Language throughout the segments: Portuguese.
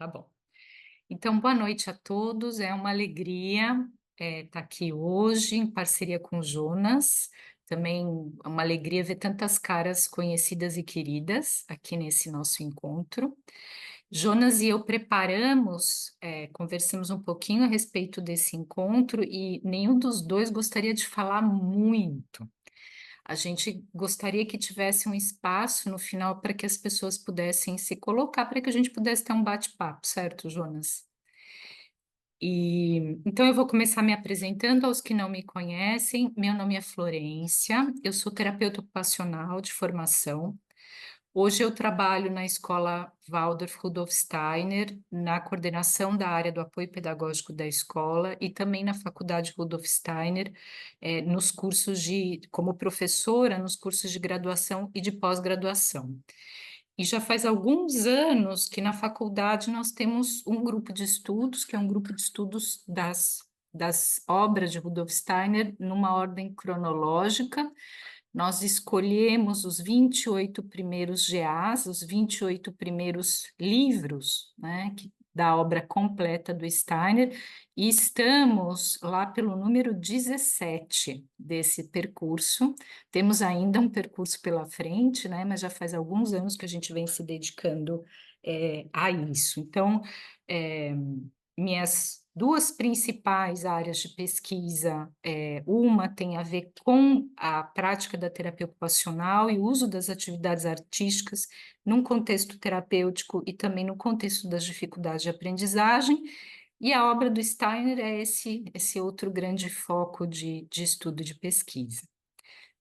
Tá bom. Então, boa noite a todos. É uma alegria estar aqui hoje em parceria com o Jonas. Também é uma alegria ver tantas caras conhecidas e queridas aqui nesse nosso encontro. Jonas e eu preparamos, conversamos um pouquinho a respeito desse encontro e nenhum dos dois gostaria de falar muito. A gente gostaria que tivesse um espaço no final para que as pessoas pudessem se colocar, para que a gente pudesse ter um bate-papo, certo, Jonas? Então eu vou começar me apresentando aos que não me conhecem. Meu nome é Florência, eu sou terapeuta ocupacional de formação. Hoje eu trabalho na escola Waldorf Rudolf Steiner, na coordenação da área do apoio pedagógico da escola e também na faculdade Rudolf Steiner, nos cursos como professora, nos cursos de graduação e de pós-graduação. E já faz alguns anos que na faculdade nós temos um grupo de estudos, que é um grupo de estudos das obras de Rudolf Steiner, numa ordem cronológica. Nós escolhemos os 28 primeiros GAs, os 28 primeiros livros, né, da obra completa do Steiner, e estamos lá pelo número 17 desse percurso. Temos ainda um percurso pela frente, né, mas já faz alguns anos que a gente vem se dedicando a isso. Então, é, minhas duas principais áreas de pesquisa, uma tem a ver com a prática da terapia ocupacional e o uso das atividades artísticas num contexto terapêutico e também no contexto das dificuldades de aprendizagem, e a obra do Steiner é esse outro grande foco de estudo e de pesquisa.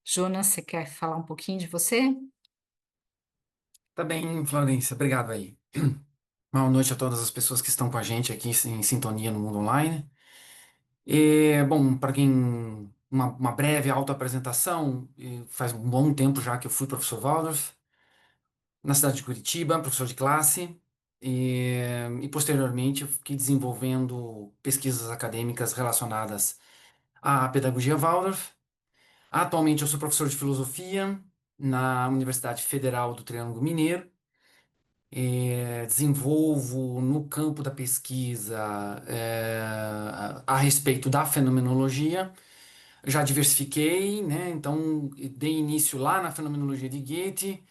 Jonas, você quer falar um pouquinho de você? Tá bem, Florência, obrigado aí. Boa noite a todas as pessoas que estão com a gente aqui em sintonia no mundo online. Bom, para quem uma breve autoapresentação, faz um bom tempo já que eu fui professor Waldorf, na cidade de Curitiba, professor de classe, e posteriormente eu fiquei desenvolvendo pesquisas acadêmicas relacionadas à pedagogia Waldorf. Atualmente eu sou professor de filosofia na Universidade Federal do Triângulo Mineiro. Desenvolvo no campo da pesquisa a respeito da fenomenologia. Já diversifiquei, né? Então, dei início lá na fenomenologia de Goethe.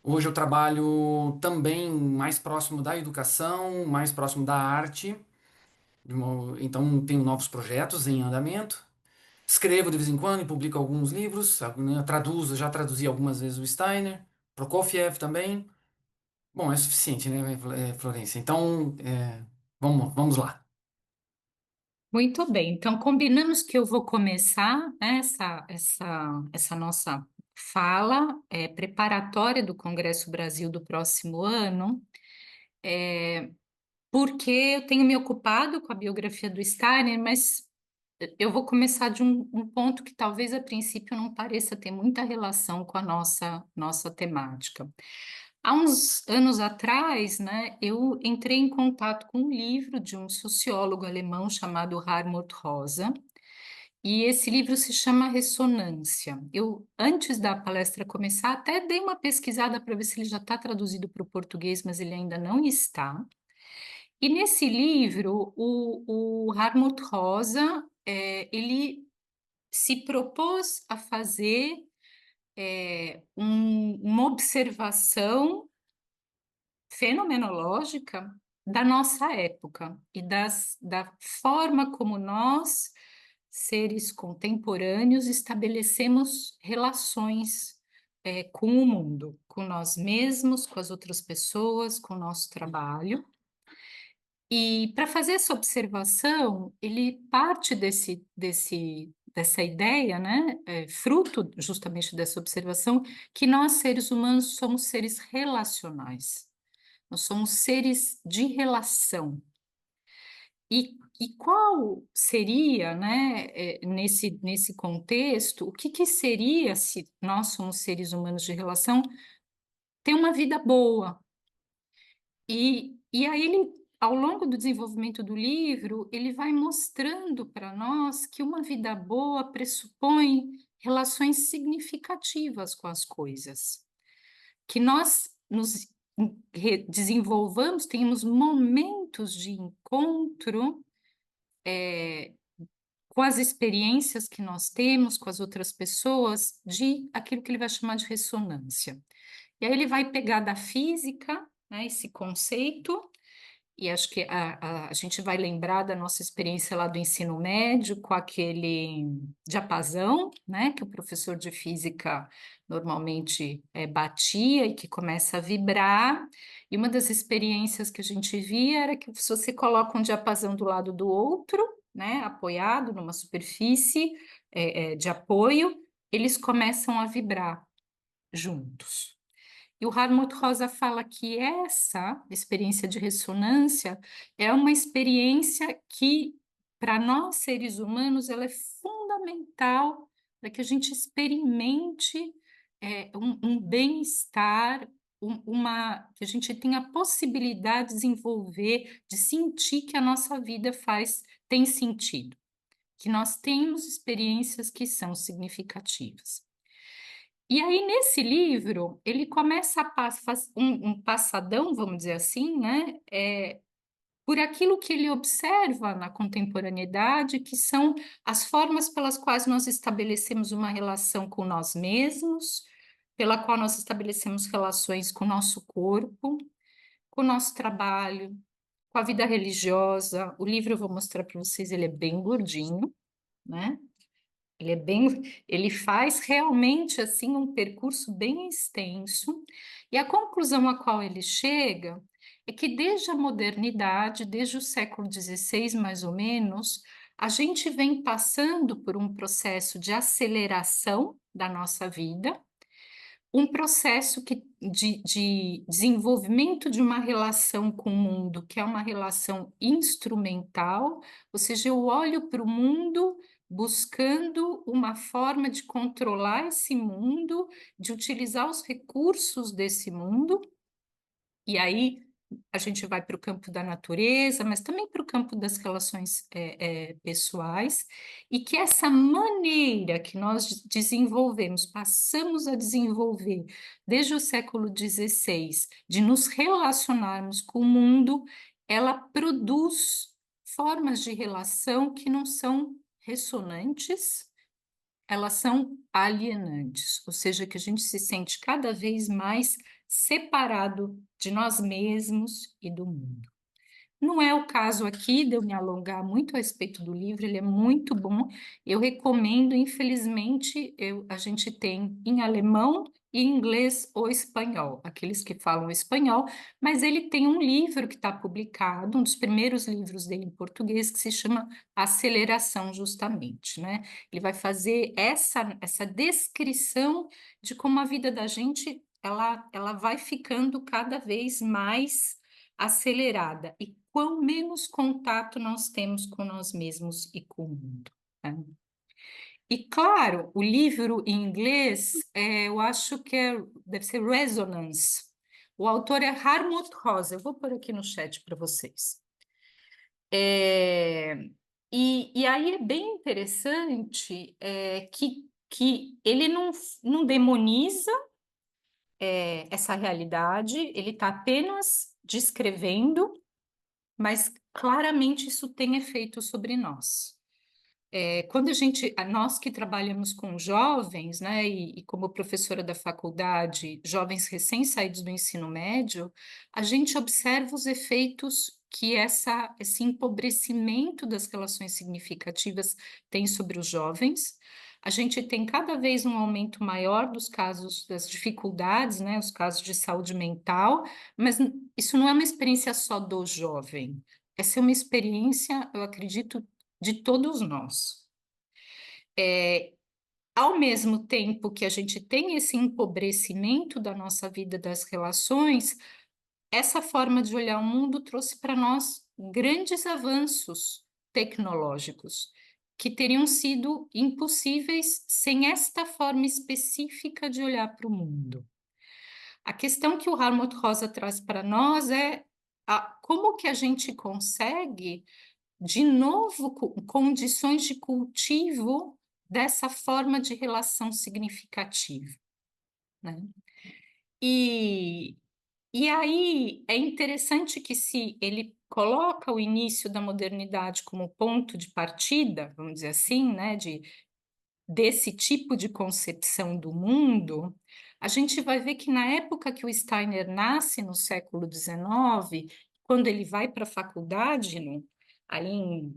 Hoje eu trabalho também mais próximo da educação, mais próximo da arte. Então, tenho novos projetos em andamento. Escrevo de vez em quando e publico alguns livros. Né? Traduzo, já traduzi algumas vezes o Steiner, Prokofiev também. Bom, é suficiente, né, Florência? Então, vamos lá. Muito bem, então combinamos que eu vou começar, né, essa nossa fala preparatória do Congresso Brasil do próximo ano, porque eu tenho me ocupado com a biografia do Steiner, mas eu vou começar de um ponto que talvez a princípio não pareça ter muita relação com a nossa temática. Há uns anos atrás, né, eu entrei em contato com um livro de um sociólogo alemão chamado Hartmut Rosa, e esse livro se chama Ressonância. Eu, antes da palestra começar, até dei uma pesquisada para ver se ele já está traduzido para o português, mas ele ainda não está. E nesse livro, o Hartmut Rosa, ele se propôs a fazer uma observação fenomenológica da nossa época e da forma como nós, seres contemporâneos, estabelecemos relações com o mundo, com nós mesmos, com as outras pessoas, com o nosso trabalho. E para fazer essa observação, ele parte dessa ideia, né, fruto justamente dessa observação, que nós, seres humanos, somos seres relacionais. Nós somos seres de relação. E qual seria, né, nesse contexto, o que seria, se nós somos seres humanos de relação, ter uma vida boa? E aí ele, ao longo do desenvolvimento do livro, ele vai mostrando para nós que uma vida boa pressupõe relações significativas com as coisas, que nós nos desenvolvamos, tenhamos momentos de encontro com as experiências que nós temos com as outras pessoas, de aquilo que ele vai chamar de ressonância. E aí ele vai pegar da física, né, esse conceito, e acho que a gente vai lembrar da nossa experiência lá do ensino médio com aquele diapasão, né, que o professor de física normalmente batia e que começa a vibrar. E uma das experiências que a gente via era que se você coloca um diapasão do lado do outro, né, apoiado numa superfície de apoio, eles começam a vibrar juntos. E o Hartmut Rosa fala que essa experiência de ressonância é uma experiência que, para nós seres humanos, ela é fundamental para que a gente experimente um bem-estar, que a gente tenha a possibilidade de desenvolver, de sentir que a nossa vida tem sentido, que nós temos experiências que são significativas. E aí, nesse livro, ele começa a faz um passadão, vamos dizer assim, né? Por aquilo que ele observa na contemporaneidade, que são as formas pelas quais nós estabelecemos uma relação com nós mesmos, pela qual nós estabelecemos relações com o nosso corpo, com o nosso trabalho, com a vida religiosa. O livro eu vou mostrar para vocês, ele é bem gordinho, né? Ele faz realmente assim um percurso bem extenso, e a conclusão a qual ele chega é que desde a modernidade, desde o século XVI mais ou menos, a gente vem passando por um processo de aceleração da nossa vida, um processo de desenvolvimento de uma relação com o mundo, que é uma relação instrumental, ou seja, eu olho para o mundo buscando uma forma de controlar esse mundo, de utilizar os recursos desse mundo, e aí a gente vai para o campo da natureza, mas também para o campo das relações pessoais, e que essa maneira que nós desenvolvemos, passamos a desenvolver desde o século XVI, de nos relacionarmos com o mundo, ela produz formas de relação que não são ressonantes, elas são alienantes, ou seja, que a gente se sente cada vez mais separado de nós mesmos e do mundo. Não é o caso aqui de eu me alongar muito a respeito do livro, ele é muito bom. Eu recomendo, infelizmente, a gente tem em alemão e inglês ou espanhol, aqueles que falam espanhol, mas ele tem um livro que está publicado, um dos primeiros livros dele em português, que se chama Aceleração, justamente, né? Ele vai fazer essa descrição de como a vida da gente ela vai ficando cada vez mais acelerada e quão menos contato nós temos com nós mesmos e com o mundo, né? E claro, o livro em inglês, eu acho que deve ser Resonance. O autor é Hartmut Rosa. Eu vou pôr aqui no chat para vocês. E aí é bem interessante que ele não demoniza essa realidade, ele está apenas descrevendo, mas claramente isso tem efeito sobre nós. Quando nós que trabalhamos com jovens, né, e como professora da faculdade, jovens recém-saídos do ensino médio, a gente observa os efeitos que esse empobrecimento das relações significativas tem sobre os jovens. A gente tem cada vez um aumento maior dos casos, das dificuldades, né, os casos de saúde mental, mas isso não é uma experiência só do jovem. Essa é uma experiência, eu acredito, de todos nós. Ao mesmo tempo que a gente tem esse empobrecimento da nossa vida, das relações, essa forma de olhar o mundo trouxe para nós grandes avanços tecnológicos que teriam sido impossíveis sem esta forma específica de olhar para o mundo. A questão que o Hartmut Rosa traz para nós é como que a gente consegue de novo, condições de cultivo dessa forma de relação significativa, né? E E aí é interessante que se ele coloca o início da modernidade como ponto de partida, vamos dizer assim, né, desse tipo de concepção do mundo, a gente vai ver que na época que o Steiner nasce, no século XIX, quando ele vai para a faculdade, ali em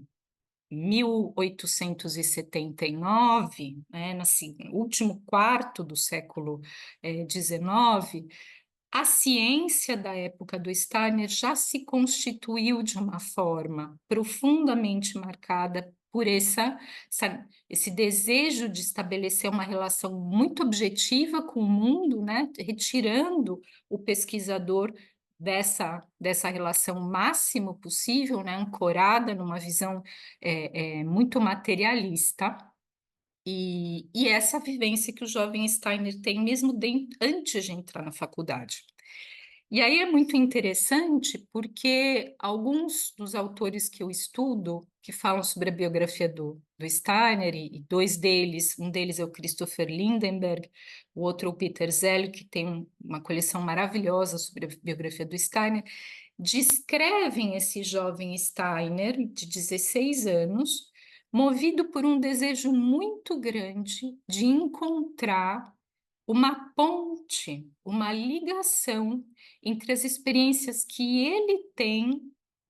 1879, né, no último quarto do século XIX, a ciência da época do Steiner já se constituiu de uma forma profundamente marcada por esse desejo de estabelecer uma relação muito objetiva com o mundo, né? Retirando o pesquisador dessa relação máximo possível, né? Ancorada numa visão muito materialista. E essa vivência que o jovem Steiner tem mesmo antes de entrar na faculdade. E aí é muito interessante porque alguns dos autores que eu estudo, que falam sobre a biografia do Steiner, e dois deles, um deles é o Christopher Lindenberg, o outro é o Peter Zell, que tem uma coleção maravilhosa sobre a biografia do Steiner, descrevem esse jovem Steiner de 16 anos, movido por um desejo muito grande de encontrar uma ponte, uma ligação entre as experiências que ele tem,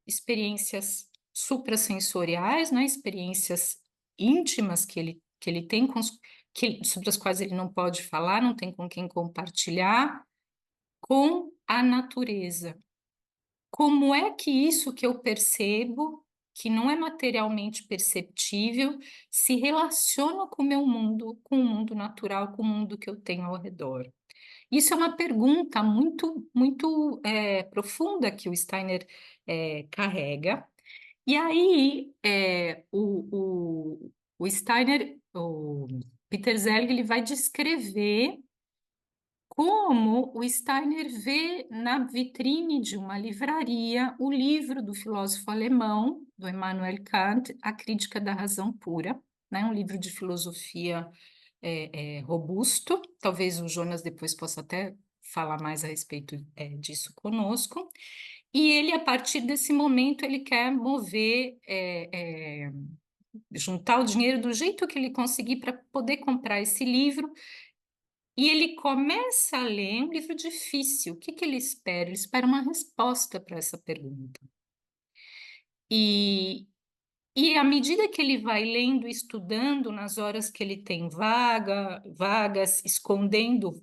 experiências suprasensoriais, né, experiências íntimas que ele tem, sobre as quais ele não pode falar, não tem com quem compartilhar, com a natureza. Como é que isso que eu percebo, que não é materialmente perceptível, se relaciona com o meu mundo, com o mundo natural, com o mundo que eu tenho ao redor? Isso é uma pergunta muito, muito profunda que o Steiner carrega. E aí, o Steiner, o Peter Zellg, ele vai descrever como o Steiner vê na vitrine de uma livraria o livro do filósofo alemão, do Immanuel Kant, A Crítica da Razão Pura, né? Um livro de filosofia robusto. Talvez o Jonas depois possa até falar mais a respeito disso conosco. E ele, a partir desse momento, ele quer juntar o dinheiro do jeito que ele conseguir para poder comprar esse livro, e ele começa a ler um livro difícil. O que que ele espera? Ele espera uma resposta para essa pergunta. E, e à medida que ele vai lendo e estudando, nas horas que ele tem vagas, escondendo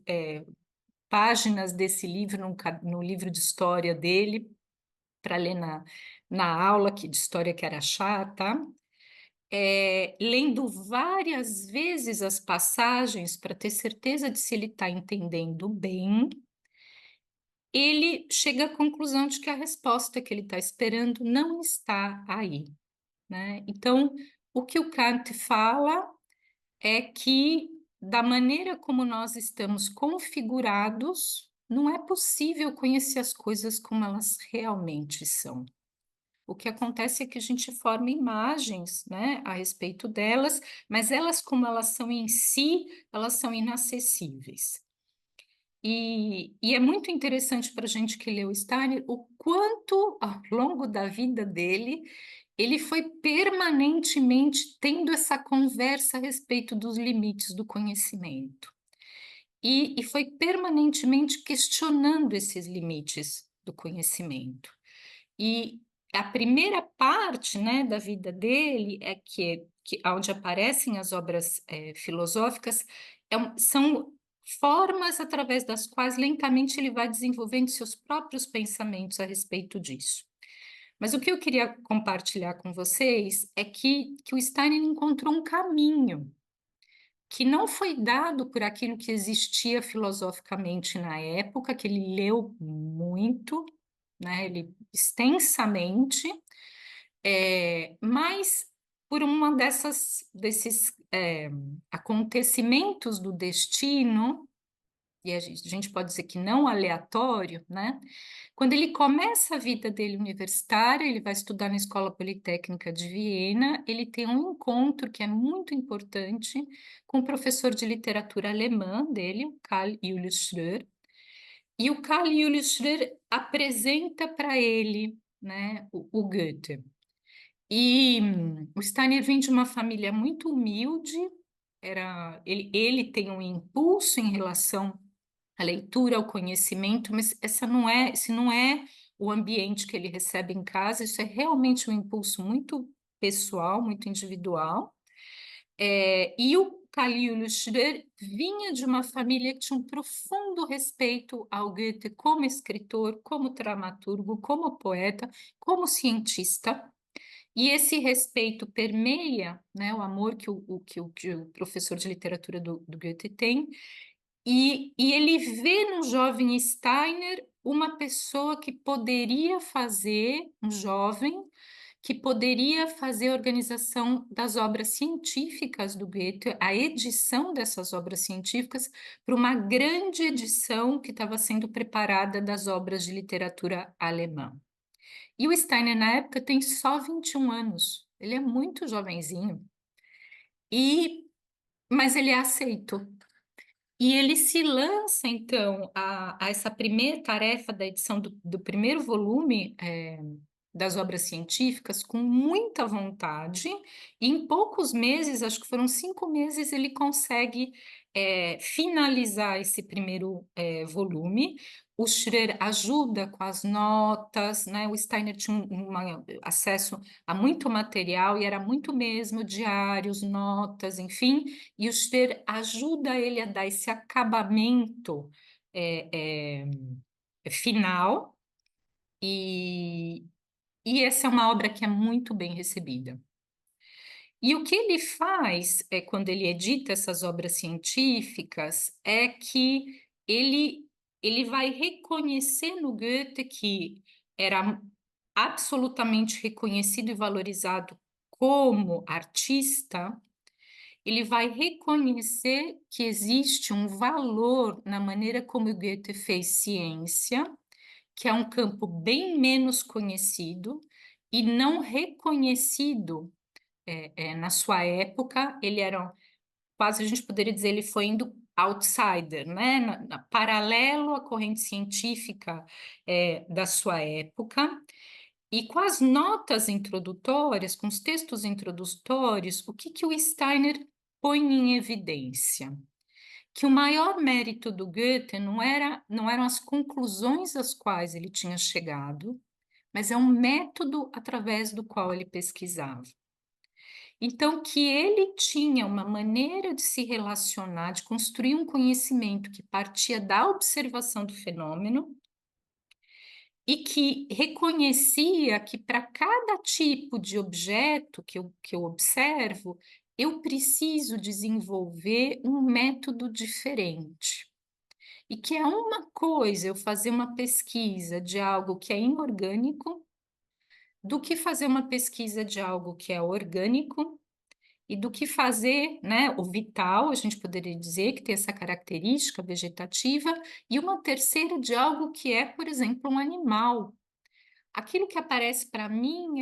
páginas desse livro no livro de história dele, para ler na aula de história que era chata, lendo várias vezes as passagens para ter certeza de se ele está entendendo bem, ele chega à conclusão de que a resposta que ele está esperando não está aí, né? Então, o que o Kant fala é que, da maneira como nós estamos configurados, não é possível conhecer as coisas como elas realmente são. O que acontece é que a gente forma imagens, né, a respeito delas, mas elas, como elas são em si, elas são inacessíveis. E é muito interessante para a gente que leu Steiner o quanto, ao longo da vida dele, ele foi permanentemente tendo essa conversa a respeito dos limites do conhecimento. E foi permanentemente questionando esses limites do conhecimento. E a primeira parte, né, da vida dele é onde aparecem as obras filosóficas, são formas através das quais lentamente ele vai desenvolvendo seus próprios pensamentos a respeito disso. Mas o que eu queria compartilhar com vocês é que o Steiner encontrou um caminho que não foi dado por aquilo que existia filosoficamente na época, que ele leu muito, né, ele extensamente, mas por uma desses acontecimentos do destino, e a gente pode dizer que não aleatório, né? Quando ele começa a vida dele universitária, ele vai estudar na Escola Politécnica de Viena, ele tem um encontro que é muito importante com o professor de literatura alemã dele, o Karl Julius Schröer, E o Karl Julius Schroeder apresenta para ele, né, o Goethe. E o Steiner vem de uma família muito humilde, ele tem um impulso em relação à leitura, ao conhecimento, mas esse não é o ambiente que ele recebe em casa, isso é realmente um impulso muito pessoal, muito individual. E o Khalil Schroeder vinha de uma família que tinha um profundo respeito ao Goethe como escritor, como dramaturgo, como poeta, como cientista. E esse respeito permeia, né, o amor que o professor de literatura do Goethe tem, e ele vê no jovem Steiner uma pessoa que poderia fazer, um jovem, que poderia fazer a organização das obras científicas do Goethe, a edição dessas obras científicas, para uma grande edição que estava sendo preparada das obras de literatura alemã. E o Steiner, na época, tem só 21 anos. Ele é muito jovenzinho. E, mas ele é aceito. E ele se lança, então, a essa primeira tarefa da edição do primeiro volume, das obras científicas com muita vontade, e em poucos meses, acho que foram 5 meses, ele consegue finalizar esse primeiro volume. O Schroeder ajuda com as notas, né? O Steiner tinha acesso a muito material e era muito mesmo, diários, notas, enfim, e o Schroeder ajuda ele a dar esse acabamento final. E, e essa é uma obra que é muito bem recebida. E o que ele faz quando ele edita essas obras científicas é que ele vai reconhecer no Goethe, que era absolutamente reconhecido e valorizado como artista, ele vai reconhecer que existe um valor na maneira como o Goethe fez ciência, que é um campo bem menos conhecido e não reconhecido na sua época. Ele era quase, a gente poderia dizer, ele foi indo outsider, né? Paralelo à corrente científica da sua época. E com as notas introdutórias, com os textos introdutórios, o que que o Steiner põe em evidência? Que o maior mérito do Goethe não eram as conclusões às quais ele tinha chegado, mas é um método através do qual ele pesquisava. Então, que ele tinha uma maneira de se relacionar, de construir um conhecimento que partia da observação do fenômeno e que reconhecia que para cada tipo de objeto que eu observo, eu preciso desenvolver um método diferente. E que é uma coisa eu fazer uma pesquisa de algo que é inorgânico, do que fazer uma pesquisa de algo que é orgânico, e do que fazer, né, o vital, a gente poderia dizer que tem essa característica vegetativa, e uma terceira de algo que é, por exemplo, um animal. Aquilo que aparece para mim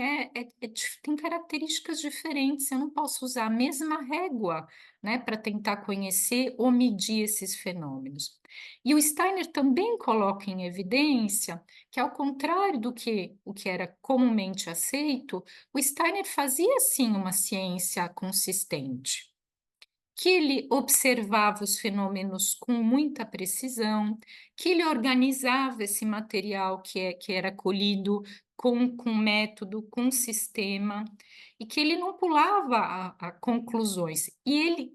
tem características diferentes. Eu não posso usar a mesma régua, né, para tentar conhecer ou medir esses fenômenos. E o Steiner também coloca em evidência que, ao contrário do que o que era comumente aceito, o Steiner fazia sim uma ciência consistente, que ele observava os fenômenos com muita precisão, que ele organizava esse material que era colhido com método, com sistema, e que ele não pulava a conclusões,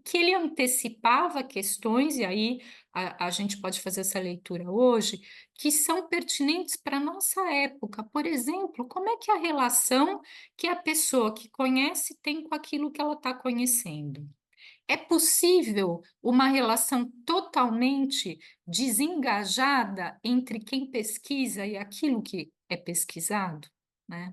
que ele antecipava questões, e aí a gente pode fazer essa leitura hoje, que são pertinentes para a nossa época. Por exemplo, como é que é a relação que a pessoa que conhece tem com aquilo que ela está conhecendo? É possível uma relação totalmente desengajada entre quem pesquisa e aquilo que é pesquisado, né?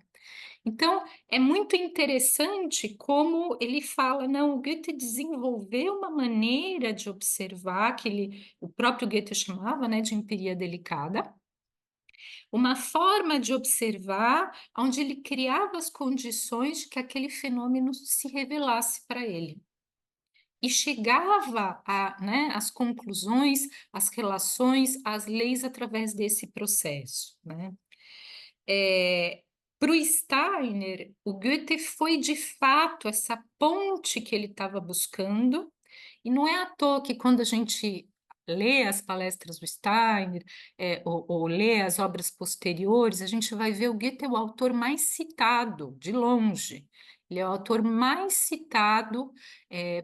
Então, é muito interessante como ele fala, não, o Goethe desenvolveu uma maneira de observar, o próprio Goethe chamava, né, de empiria delicada, uma forma de observar onde ele criava as condições de que aquele fenômeno se revelasse para ele. e chegava a, né, às conclusões, às relações, às leis através desse processo, né? Para o Steiner, o Goethe foi de fato essa ponte que ele estava buscando, e não é à toa que quando a gente lê as palestras do Steiner, ou lê as obras posteriores, a gente vai ver o Goethe é o autor mais citado, de longe. Ele é o autor mais citado,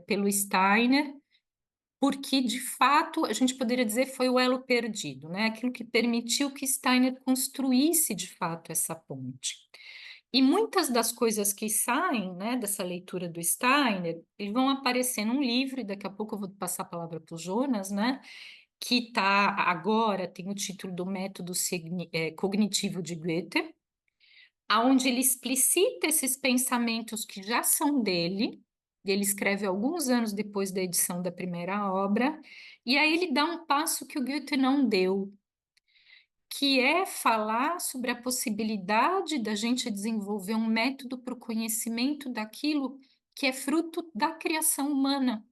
pelo Steiner, porque, de fato, a gente poderia dizer foi o elo perdido, né? Aquilo que permitiu que Steiner construísse, de fato, essa ponte. E muitas das coisas que saem, né, dessa leitura do Steiner, eles vão aparecer num livro, e daqui a pouco eu vou passar a palavra para o Jonas, né, que está agora, tem o título do Método Cognitivo de Goethe, aonde ele explicita esses pensamentos que já são dele, e ele escreve alguns anos depois da edição da primeira obra, e aí ele dá um passo que o Goethe não deu, que é falar sobre a possibilidade da gente desenvolver um método para o conhecimento daquilo que é fruto da criação humana.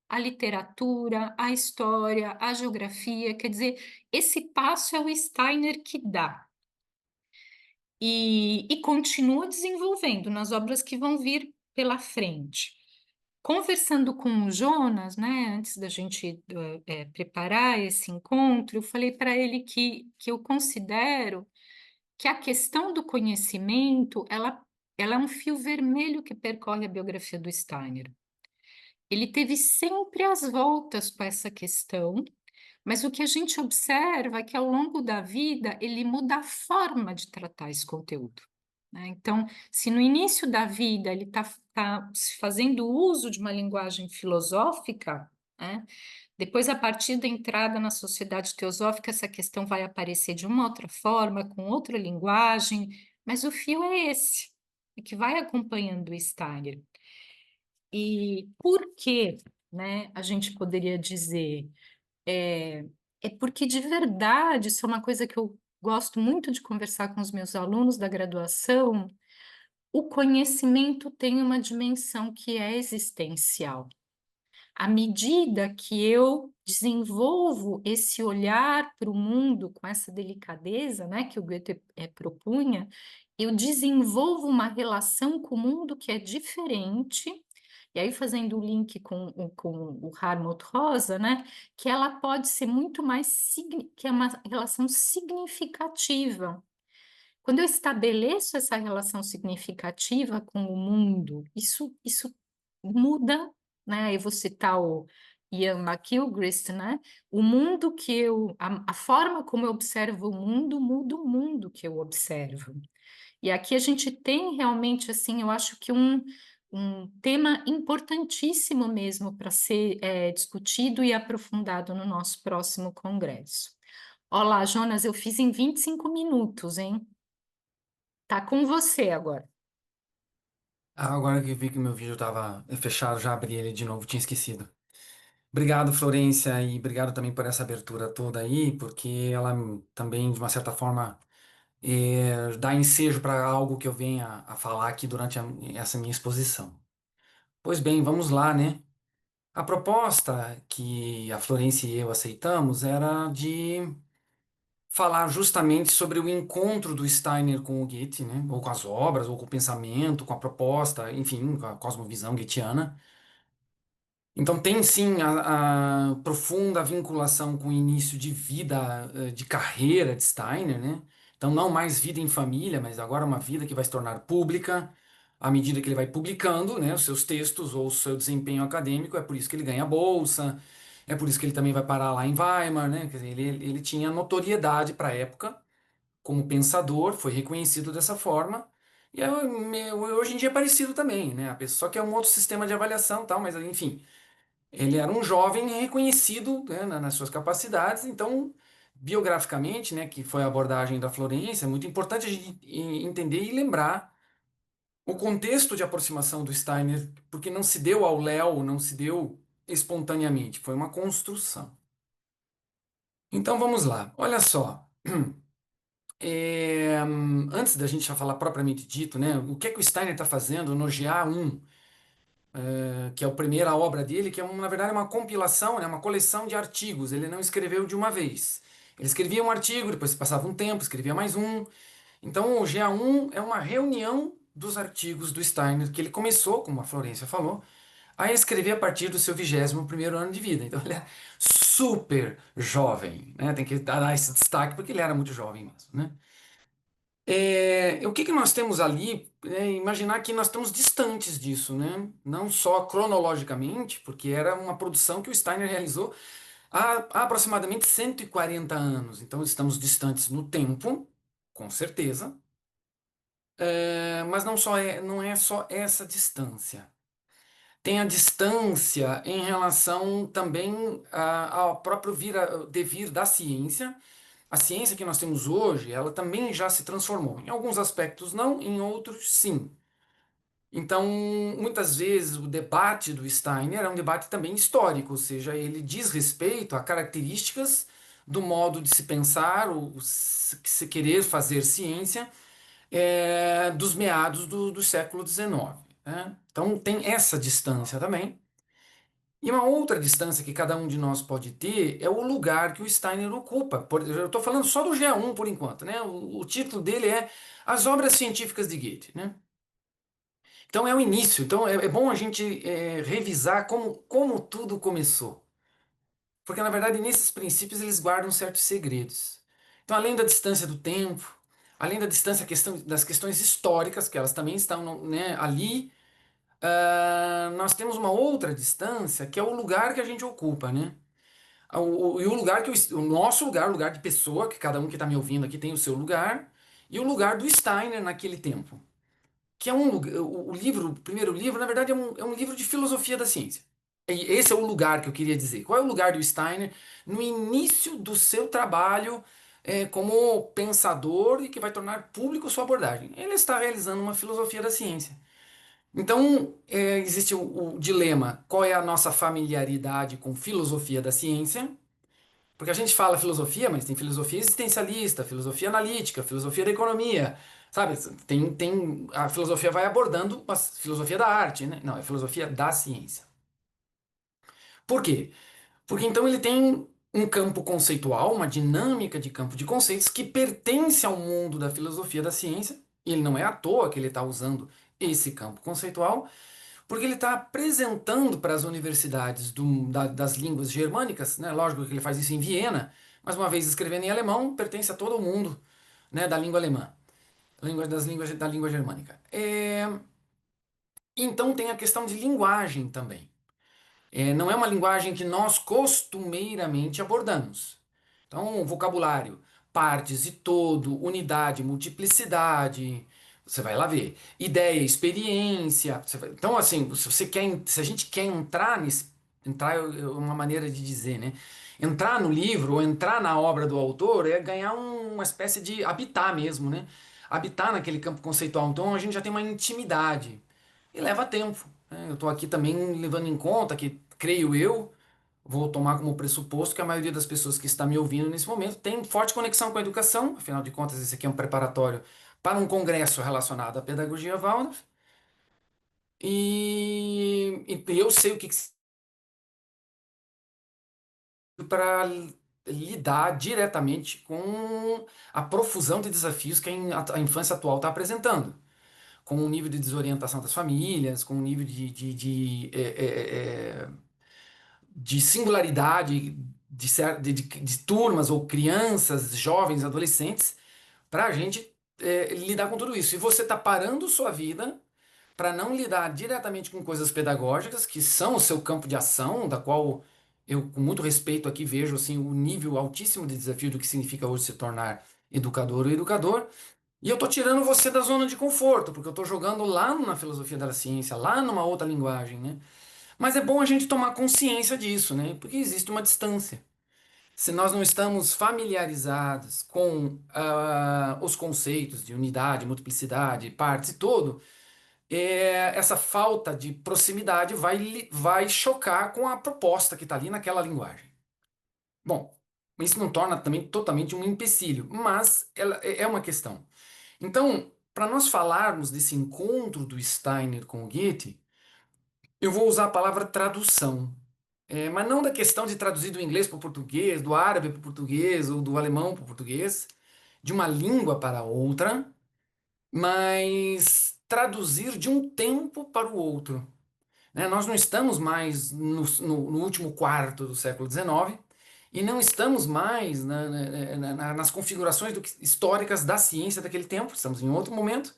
A literatura, a história, a geografia, quer dizer, esse passo é o Steiner que dá. E continua desenvolvendo nas obras que vão vir pela frente. Conversando com o Jonas, né, antes da gente preparar esse encontro, eu falei para ele que eu considero que a questão do conhecimento, ela é um fio vermelho que percorre a biografia do Steiner. Ele teve sempre as voltas com essa questão, mas o que a gente observa é que ao longo da vida ele muda a forma de tratar esse conteúdo, né? Então, se no início da vida ele está fazendo uso de uma linguagem filosófica, né? Depois, a partir da entrada na sociedade teosófica, essa questão vai aparecer de uma outra forma, com outra linguagem, mas o fio é esse, e que vai acompanhando o Steiner. E por que, né, a gente poderia dizer? É, é porque, de verdade, isso é uma coisa que eu gosto muito de conversar com os meus alunos da graduação. O conhecimento tem uma dimensão que é existencial. À medida que eu desenvolvo esse olhar para o mundo com essa delicadeza, né, que o Goethe propunha, eu desenvolvo uma relação com o mundo que é diferente, e aí fazendo o link com o Hartmut Rosa, né, que ela pode ser muito mais, que é uma relação significativa. Quando eu estabeleço essa relação significativa com o mundo, isso muda, né? Eu vou citar o Ian McGilchrist, né? O mundo que a forma como eu observo o mundo muda o mundo que eu observo. E aqui a gente tem realmente, assim, eu acho que um tema importantíssimo mesmo para ser discutido e aprofundado no nosso próximo congresso. Olá, Jonas, eu fiz em 25 minutos, hein? Tá com você agora. Ah, agora que eu vi que o meu vídeo estava fechado, já abri ele de novo, tinha esquecido. Obrigado, Florência, e obrigado também por essa abertura toda aí, porque ela também, de uma certa forma, dá ensejo para algo que eu venha a falar aqui durante essa minha exposição. Pois bem, vamos lá, né? A proposta que a Florência e eu aceitamos era de falar justamente sobre o encontro do Steiner com o Goethe, né? Ou com as obras, ou com o pensamento, com a proposta, enfim, com a cosmovisão goetheana. Então tem sim a profunda vinculação com o início de vida, de carreira de Steiner, né? Então não mais vida em família, mas agora uma vida que vai se tornar pública à medida que ele vai publicando, né, os seus textos ou o seu desempenho acadêmico. É por isso que ele ganha bolsa, é por isso que ele também vai parar lá em Weimar, né? Quer dizer, ele tinha notoriedade para a época como pensador, foi reconhecido dessa forma. E hoje em dia é parecido também, né? A pessoa que é um outro sistema de avaliação, e tal, mas enfim. Ele era um jovem reconhecido, né, nas suas capacidades, então, biograficamente, né, que foi a abordagem da Florência, é muito importante a gente entender e lembrar o contexto de aproximação do Steiner, porque não se deu ao léu, não se deu espontaneamente, foi uma construção. Então vamos lá, olha só. Antes da gente já falar propriamente dito, né, o que é que o Steiner está fazendo no GA1? que é a primeira obra dele, que é, na verdade, uma compilação, né, uma coleção de artigos. Ele não escreveu de uma vez. Ele escrevia um artigo, depois passava um tempo, escrevia mais um. Então, o GA1 é uma reunião dos artigos do Steiner, que ele começou, como a Florência falou, a escrever a partir do seu 21º ano de vida. Então, ele é super jovem, né? Tem que dar esse destaque, porque ele era muito jovem mesmo, né? O que que nós temos ali? Imaginar que nós estamos distantes disso, né? Não só cronologicamente, porque era uma produção que o Steiner realizou há aproximadamente 140 anos. Então estamos distantes no tempo, com certeza, mas não é só essa distância. Tem a distância em relação também ao próprio devir da ciência. A ciência que nós temos hoje, ela também já se transformou. Em alguns aspectos não, em outros sim. Então, muitas vezes o debate do Steiner é um debate também histórico, ou seja, ele diz respeito a características do modo de se pensar, ou se querer fazer ciência, dos meados do século XIX, né? Então, tem essa distância também. E uma outra distância que cada um de nós pode ter é o lugar que o Steiner ocupa. Eu estou falando só do GA1 por enquanto, né? O título dele é As Obras Científicas de Goethe, né? Então é o início. Então é bom a gente revisar como tudo começou. Porque na verdade nesses princípios eles guardam certos segredos. Então além da distância do tempo, além da distância das questões históricas, que elas também estão, né, ali, nós temos uma outra distância que é o lugar que a gente ocupa, né? E o lugar o nosso lugar, o lugar de pessoa, que cada um que está me ouvindo aqui tem o seu lugar, e o lugar do Steiner naquele tempo. Que é um lugar, o livro, o primeiro livro, na verdade, é um livro de filosofia da ciência. E esse é o lugar que eu queria dizer. Qual é o lugar do Steiner no início do seu trabalho como pensador e que vai tornar público sua abordagem? Ele está realizando uma filosofia da ciência. Então, existe o dilema: qual é a nossa familiaridade com filosofia da ciência? Porque a gente fala filosofia, mas tem filosofia existencialista, filosofia analítica, filosofia da economia, sabe? A filosofia vai abordando a filosofia da arte, né? Não, é filosofia da ciência. Por quê? Porque então ele tem um campo conceitual, uma dinâmica de campo de conceitos que pertence ao mundo da filosofia da ciência, e ele não é à toa que ele está usando esse campo conceitual, porque ele está apresentando para as universidades das línguas germânicas, né? Lógico que ele faz isso em Viena, mas uma vez escrevendo em alemão, pertence a todo o mundo, né, da língua alemã, da língua germânica. Então tem a questão de linguagem também. Não é uma linguagem que nós costumeiramente abordamos. Então, vocabulário, partes e todo, unidade, multiplicidade, você vai lá ver. Ideia, experiência. Então, assim, se a gente quer entrar entrar é uma maneira de dizer, né? Entrar no livro ou entrar na obra do autor é ganhar uma espécie de habitar mesmo, né? Habitar naquele campo conceitual. Então, a gente já tem uma intimidade. E leva tempo, né? Eu estou aqui também levando em conta que, creio eu, vou tomar como pressuposto que a maioria das pessoas que está me ouvindo nesse momento tem forte conexão com a educação, afinal de contas, esse aqui é um preparatório para um congresso relacionado à pedagogia Waldorf, e eu sei o que para lidar diretamente com a profusão de desafios que a infância atual está apresentando, com o nível de desorientação das famílias, com o nível de singularidade de turmas ou crianças, jovens, adolescentes, para a gente lidar com tudo isso. E você está parando sua vida para não lidar diretamente com coisas pedagógicas, que são o seu campo de ação, da qual eu, com muito respeito aqui, vejo assim, o nível altíssimo de desafio do que significa hoje se tornar educador ou educador. E eu estou tirando você da zona de conforto, porque eu estou jogando lá na filosofia da ciência, lá numa outra linguagem, né? Mas é bom a gente tomar consciência disso, né? Porque existe uma distância. Se nós não estamos familiarizados com os conceitos de unidade, multiplicidade, partes e todo, essa falta de proximidade vai chocar com a proposta que está ali naquela linguagem. Bom, isso não torna também totalmente um empecilho, mas ela é uma questão. Então, para nós falarmos desse encontro do Steiner com o Goethe, eu vou usar a palavra tradução. Mas não da questão de traduzir do inglês para o português, do árabe para o português, ou do alemão para o português, de uma língua para outra, mas traduzir de um tempo para o outro. Né? Nós não estamos mais no último quarto do século XIX e não estamos mais nas configurações históricas da ciência daquele tempo, estamos em outro momento.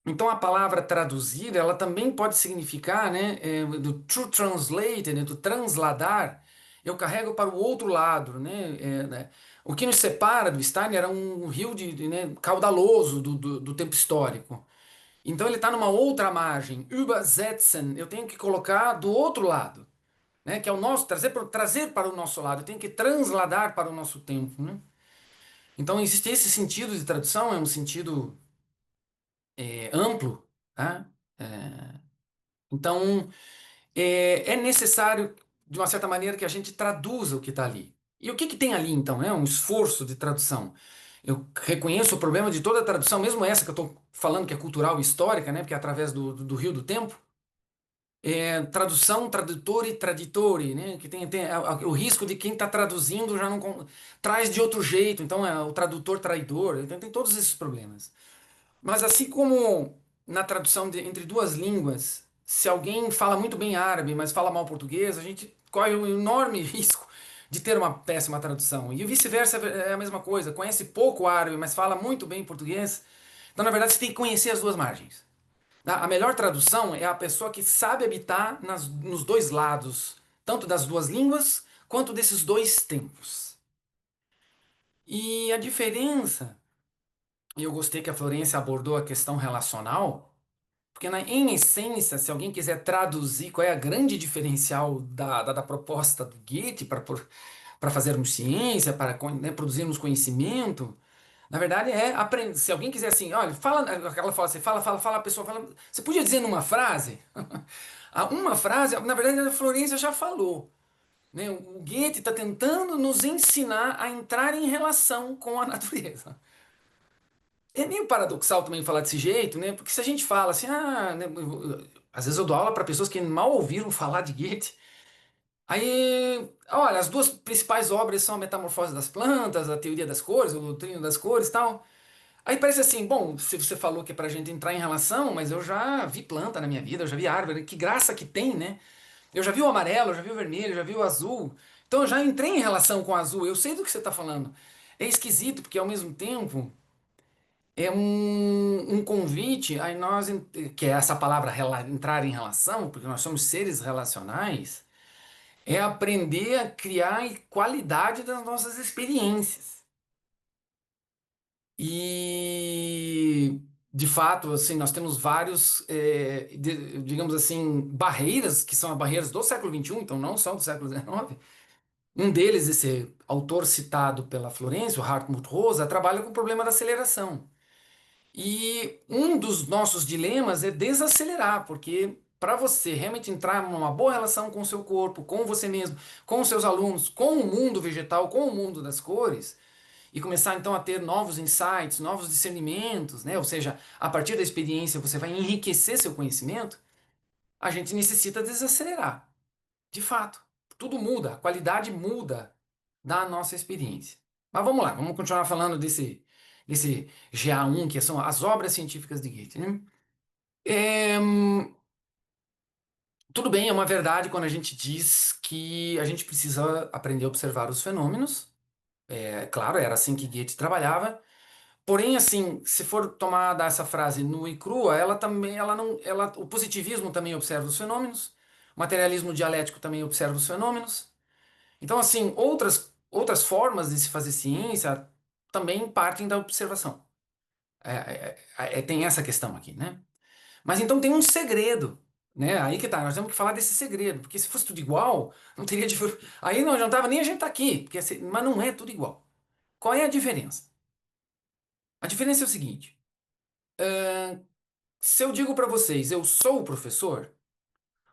Então a palavra traduzir, ela também pode significar, né, do to translate, né, do transladar, eu carrego para o outro lado, né. O que nos separa do Steiner era um rio né, caudaloso do tempo histórico. Então ele está numa outra margem, übersetzen, eu tenho que colocar do outro lado, né, que é o nosso, trazer para o nosso lado, eu tenho que transladar para o nosso tempo, né. Então existe esse sentido de tradução, é um sentido amplo, tá? É, então, é necessário, de uma certa maneira, que a gente traduza o que está ali. E o que que tem ali, então? É um esforço de tradução. Eu reconheço o problema de toda a tradução, mesmo essa que eu estou falando que é cultural e histórica, né? Porque é através do rio do tempo. Tradução, tradutor e traditore, né? Que tem o risco de quem está traduzindo já não traz de outro jeito. Então, é o tradutor traidor. Então, tem todos esses problemas. Mas assim como na tradução entre duas línguas, se alguém fala muito bem árabe, mas fala mal português, a gente corre um enorme risco de ter uma péssima tradução. E vice-versa é a mesma coisa. Conhece pouco árabe, mas fala muito bem português. Então, na verdade, você tem que conhecer as duas margens. A melhor tradução é a pessoa que sabe habitar nos dois lados, tanto das duas línguas quanto desses dois tempos. E a diferença, e eu gostei que a Florência abordou a questão relacional. Porque, em essência, se alguém quiser traduzir qual é a grande diferencial da proposta do Goethe para fazermos ciência, para né, produzirmos conhecimento, na verdade é aprender. Se alguém quiser assim, olha, fala, ela fala assim, fala, a pessoa fala. Você podia dizer numa frase? Uma frase, na verdade, a Florência já falou. Né? O Goethe está tentando nos ensinar a entrar em relação com a natureza. É meio paradoxal também falar desse jeito, né? Porque se a gente fala assim, né, às vezes eu dou aula para pessoas que mal ouviram falar de Goethe. Aí, olha, as duas principais obras são a Metamorfose das Plantas, a Teoria das Cores, o Doutrina das Cores e tal. Aí parece assim, bom, se você falou que é pra gente entrar em relação, mas eu já vi planta na minha vida, eu já vi árvore, que graça que tem, né? Eu já vi o amarelo, eu já vi o vermelho, eu já vi o azul. Então eu já entrei em relação com o azul, eu sei do que você está falando. É esquisito, porque ao mesmo tempo é um convite, aí nós, que é essa palavra entrar em relação, porque nós somos seres relacionais, é aprender a criar qualidade das nossas experiências. E, de fato, assim, nós temos vários, digamos assim, barreiras, que são as barreiras do século XXI, então não são do século XIX. Um deles, esse autor citado pela Florência, o Hartmut Rosa, trabalha com o problema da aceleração. E um dos nossos dilemas é desacelerar, porque para você realmente entrar numa boa relação com o seu corpo, com você mesmo, com os seus alunos, com o mundo vegetal, com o mundo das cores, e começar então a ter novos insights, novos discernimentos, né? Ou seja, a partir da experiência você vai enriquecer seu conhecimento, a gente necessita desacelerar. De fato, tudo muda, a qualidade muda da nossa experiência. Mas vamos lá, vamos continuar falando desse GA1, que são as obras científicas de Goethe, né? É, tudo bem, é uma verdade quando a gente diz que a gente precisa aprender a observar os fenômenos. É claro, era assim que Goethe trabalhava. Porém, assim, se for tomada essa frase nua e crua, ela também, ela não, ela, o positivismo também observa os fenômenos, o materialismo dialético também observa os fenômenos. Então, assim, outras formas de se fazer ciência também partem da observação. Tem essa questão aqui, né? Mas então tem um segredo, né? Aí que tá, nós temos que falar desse segredo, porque se fosse tudo igual, não teria diferença. Aí não adiantava nem a gente estar aqui, porque, mas não é tudo igual. Qual é a diferença? A diferença é o seguinte: se eu digo para vocês, eu sou o professor,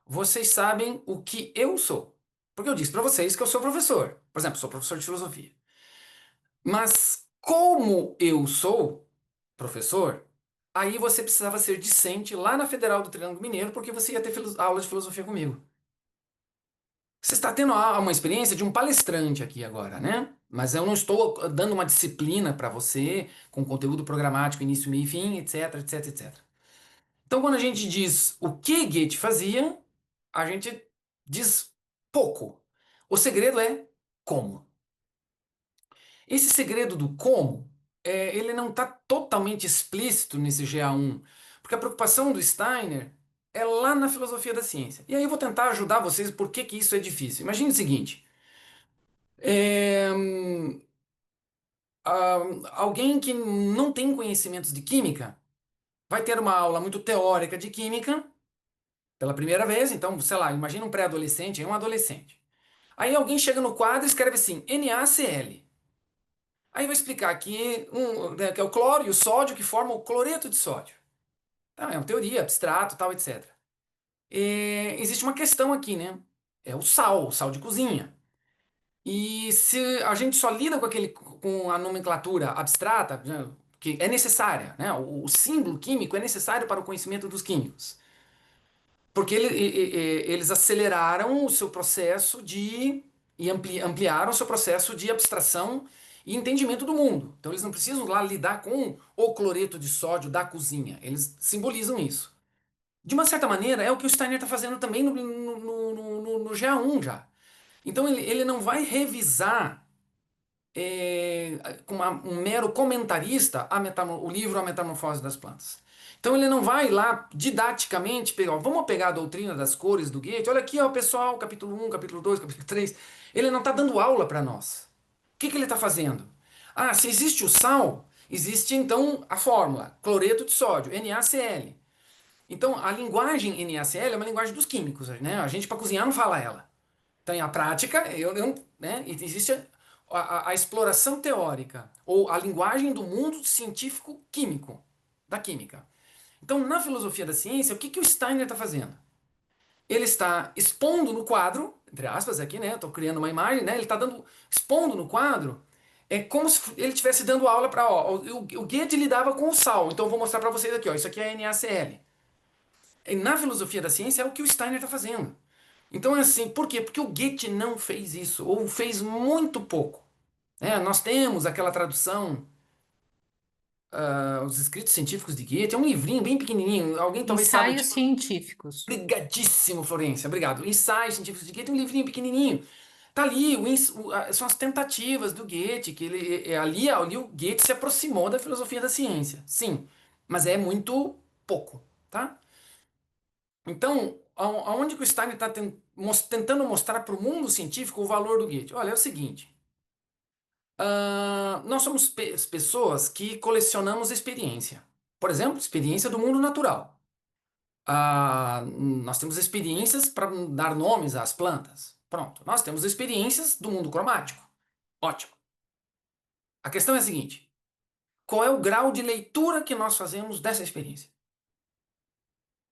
vocês sabem o que eu sou. Porque eu disse para vocês que eu sou professor. Por exemplo, sou professor de filosofia. Mas como eu sou professor, aí você precisava ser discente lá na Federal do Triângulo Mineiro, porque você ia ter aula de filosofia comigo. Você está tendo uma experiência de um palestrante aqui agora, né? Mas eu não estou dando uma disciplina para você com conteúdo programático, início, meio e fim, etc, etc, etc. Então, quando a gente diz o que Goethe fazia, a gente diz pouco. O segredo é como. Esse segredo do como, ele não está totalmente explícito nesse GA1, porque a preocupação do Steiner é lá na filosofia da ciência. E aí eu vou tentar ajudar vocês por que que isso é difícil. Imagine o seguinte: é, alguém que não tem conhecimentos de química vai ter uma aula muito teórica de química pela primeira vez. Então, sei lá, imagina um pré-adolescente e um adolescente. Aí alguém chega no quadro e escreve assim, NaCl. Aí vai explicar né, que é o cloro e o sódio que formam o cloreto de sódio. Tá, é uma teoria, abstrato, tal, etc. Existe uma questão aqui, né? É o sal de cozinha. E se a gente só lida com a nomenclatura abstrata, né, que é necessária, né? O símbolo químico é necessário para o conhecimento dos químicos. Porque eles aceleraram o seu processo e ampliaram o seu processo de abstração e entendimento do mundo. Então eles não precisam lá lidar com o cloreto de sódio da cozinha. Eles simbolizam isso. De uma certa maneira, é o que o Steiner está fazendo também no GA1 já. Então ele não vai revisar com um mero comentarista o livro A Metamorfose das Plantas. Então ele não vai lá didaticamente pegar, ó, vamos pegar a doutrina das cores do Goethe, olha aqui, ó, pessoal, capítulo 1, capítulo 2, capítulo 3. Ele não está dando aula para nós. O que que ele está fazendo? Ah, se existe o sal, existe então a fórmula, cloreto de sódio, NaCl. Então a linguagem NaCl é uma linguagem dos químicos, né? A gente para cozinhar não fala ela. Então, a prática, né, existe a exploração teórica, ou a linguagem do mundo científico-químico, da química. Então, na filosofia da ciência, o que, que o Steiner está fazendo? Ele está expondo no quadro, entre aspas aqui, né, estou criando uma imagem, né, ele está expondo no quadro, é como se ele estivesse dando aula para, o Goethe lidava com o sal, então eu vou mostrar para vocês aqui, ó, isso aqui é NaCl. E na filosofia da ciência é o que o Steiner está fazendo. Então é assim, por quê? Porque o Goethe não fez isso, ou fez muito pouco. Nós temos aquela tradução, os escritos científicos de Goethe, é um livrinho bem pequenininho, alguém talvez saiba o Ensaios título. científicos. Obrigadíssimo, Florência, obrigado. Ensaios científicos de Goethe, um livrinho pequenininho. Tá ali, são as tentativas do Goethe, que ali o Goethe se aproximou da filosofia da ciência, sim, mas é muito pouco, tá? Então, aonde que o Steiner está tentando mostrar para o mundo científico o valor do Goethe? Olha, é o seguinte: nós somos pessoas que colecionamos experiência. Por exemplo, experiência do mundo natural. Nós temos experiências para dar nomes às plantas. Pronto. Nós temos experiências do mundo cromático. Ótimo. A questão é a seguinte: qual é o grau de leitura que nós fazemos dessa experiência?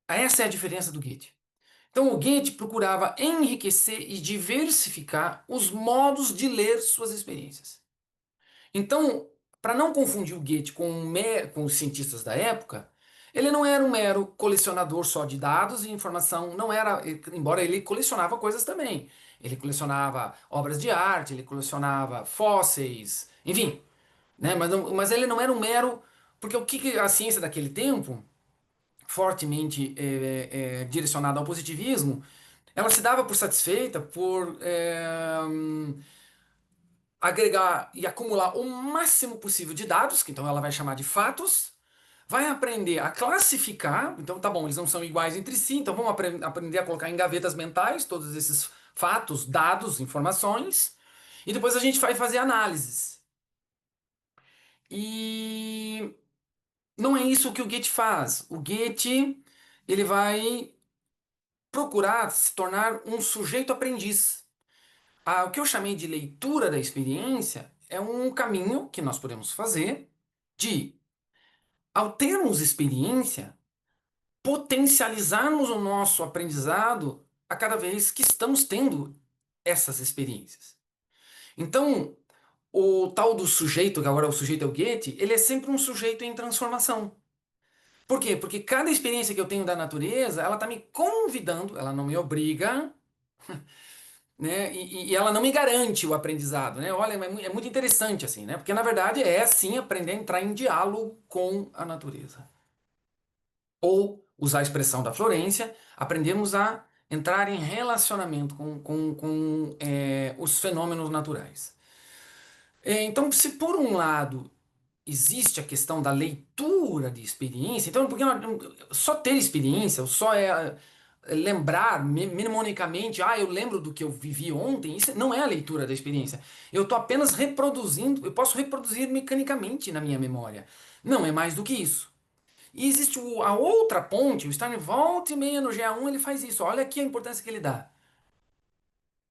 Essa é a diferença do Goethe. Então, o Goethe procurava enriquecer e diversificar os modos de ler suas experiências. Então, para não confundir o Goethe com os cientistas da época, ele não era um mero colecionador só de dados e informação, não era, embora ele colecionava coisas também. Ele colecionava obras de arte, ele colecionava fósseis, enfim, né? Mas ele não era um mero, porque o que a ciência daquele tempo, fortemente direcionada ao positivismo, ela se dava por satisfeita por agregar e acumular o máximo possível de dados, que então ela vai chamar de fatos, vai aprender a classificar, então tá bom, eles não são iguais entre si, então vamos aprender a colocar em gavetas mentais todos esses fatos, dados, informações, e depois a gente vai fazer análises. E não é isso que o Goethe faz. O Goethe, ele vai procurar se tornar um sujeito aprendiz. O que eu chamei de leitura da experiência é um caminho que nós podemos fazer de, ao termos experiência, potencializarmos o nosso aprendizado a cada vez que estamos tendo essas experiências. Então, o tal do sujeito, que agora o sujeito é o Goethe, ele é sempre um sujeito em transformação. Por quê? Porque cada experiência que eu tenho da natureza, ela está me convidando, ela não me obriga, né? E ela não me garante o aprendizado, né? Olha, é muito interessante assim, né? Porque na verdade é assim aprender a entrar em diálogo com a natureza. Ou usar a expressão da Florência, aprendemos a entrar em relacionamento com os fenômenos naturais. Então, se por um lado existe a questão da leitura de experiência, então porque só ter experiência, ou só lembrar mnemonicamente, eu lembro do que eu vivi ontem, isso não é a leitura da experiência. Eu estou apenas reproduzindo, eu posso reproduzir mecanicamente na minha memória. Não é mais do que isso. E existe a outra ponte, o Steiner volta e meia no GA1 ele faz isso. Olha aqui a importância que ele dá.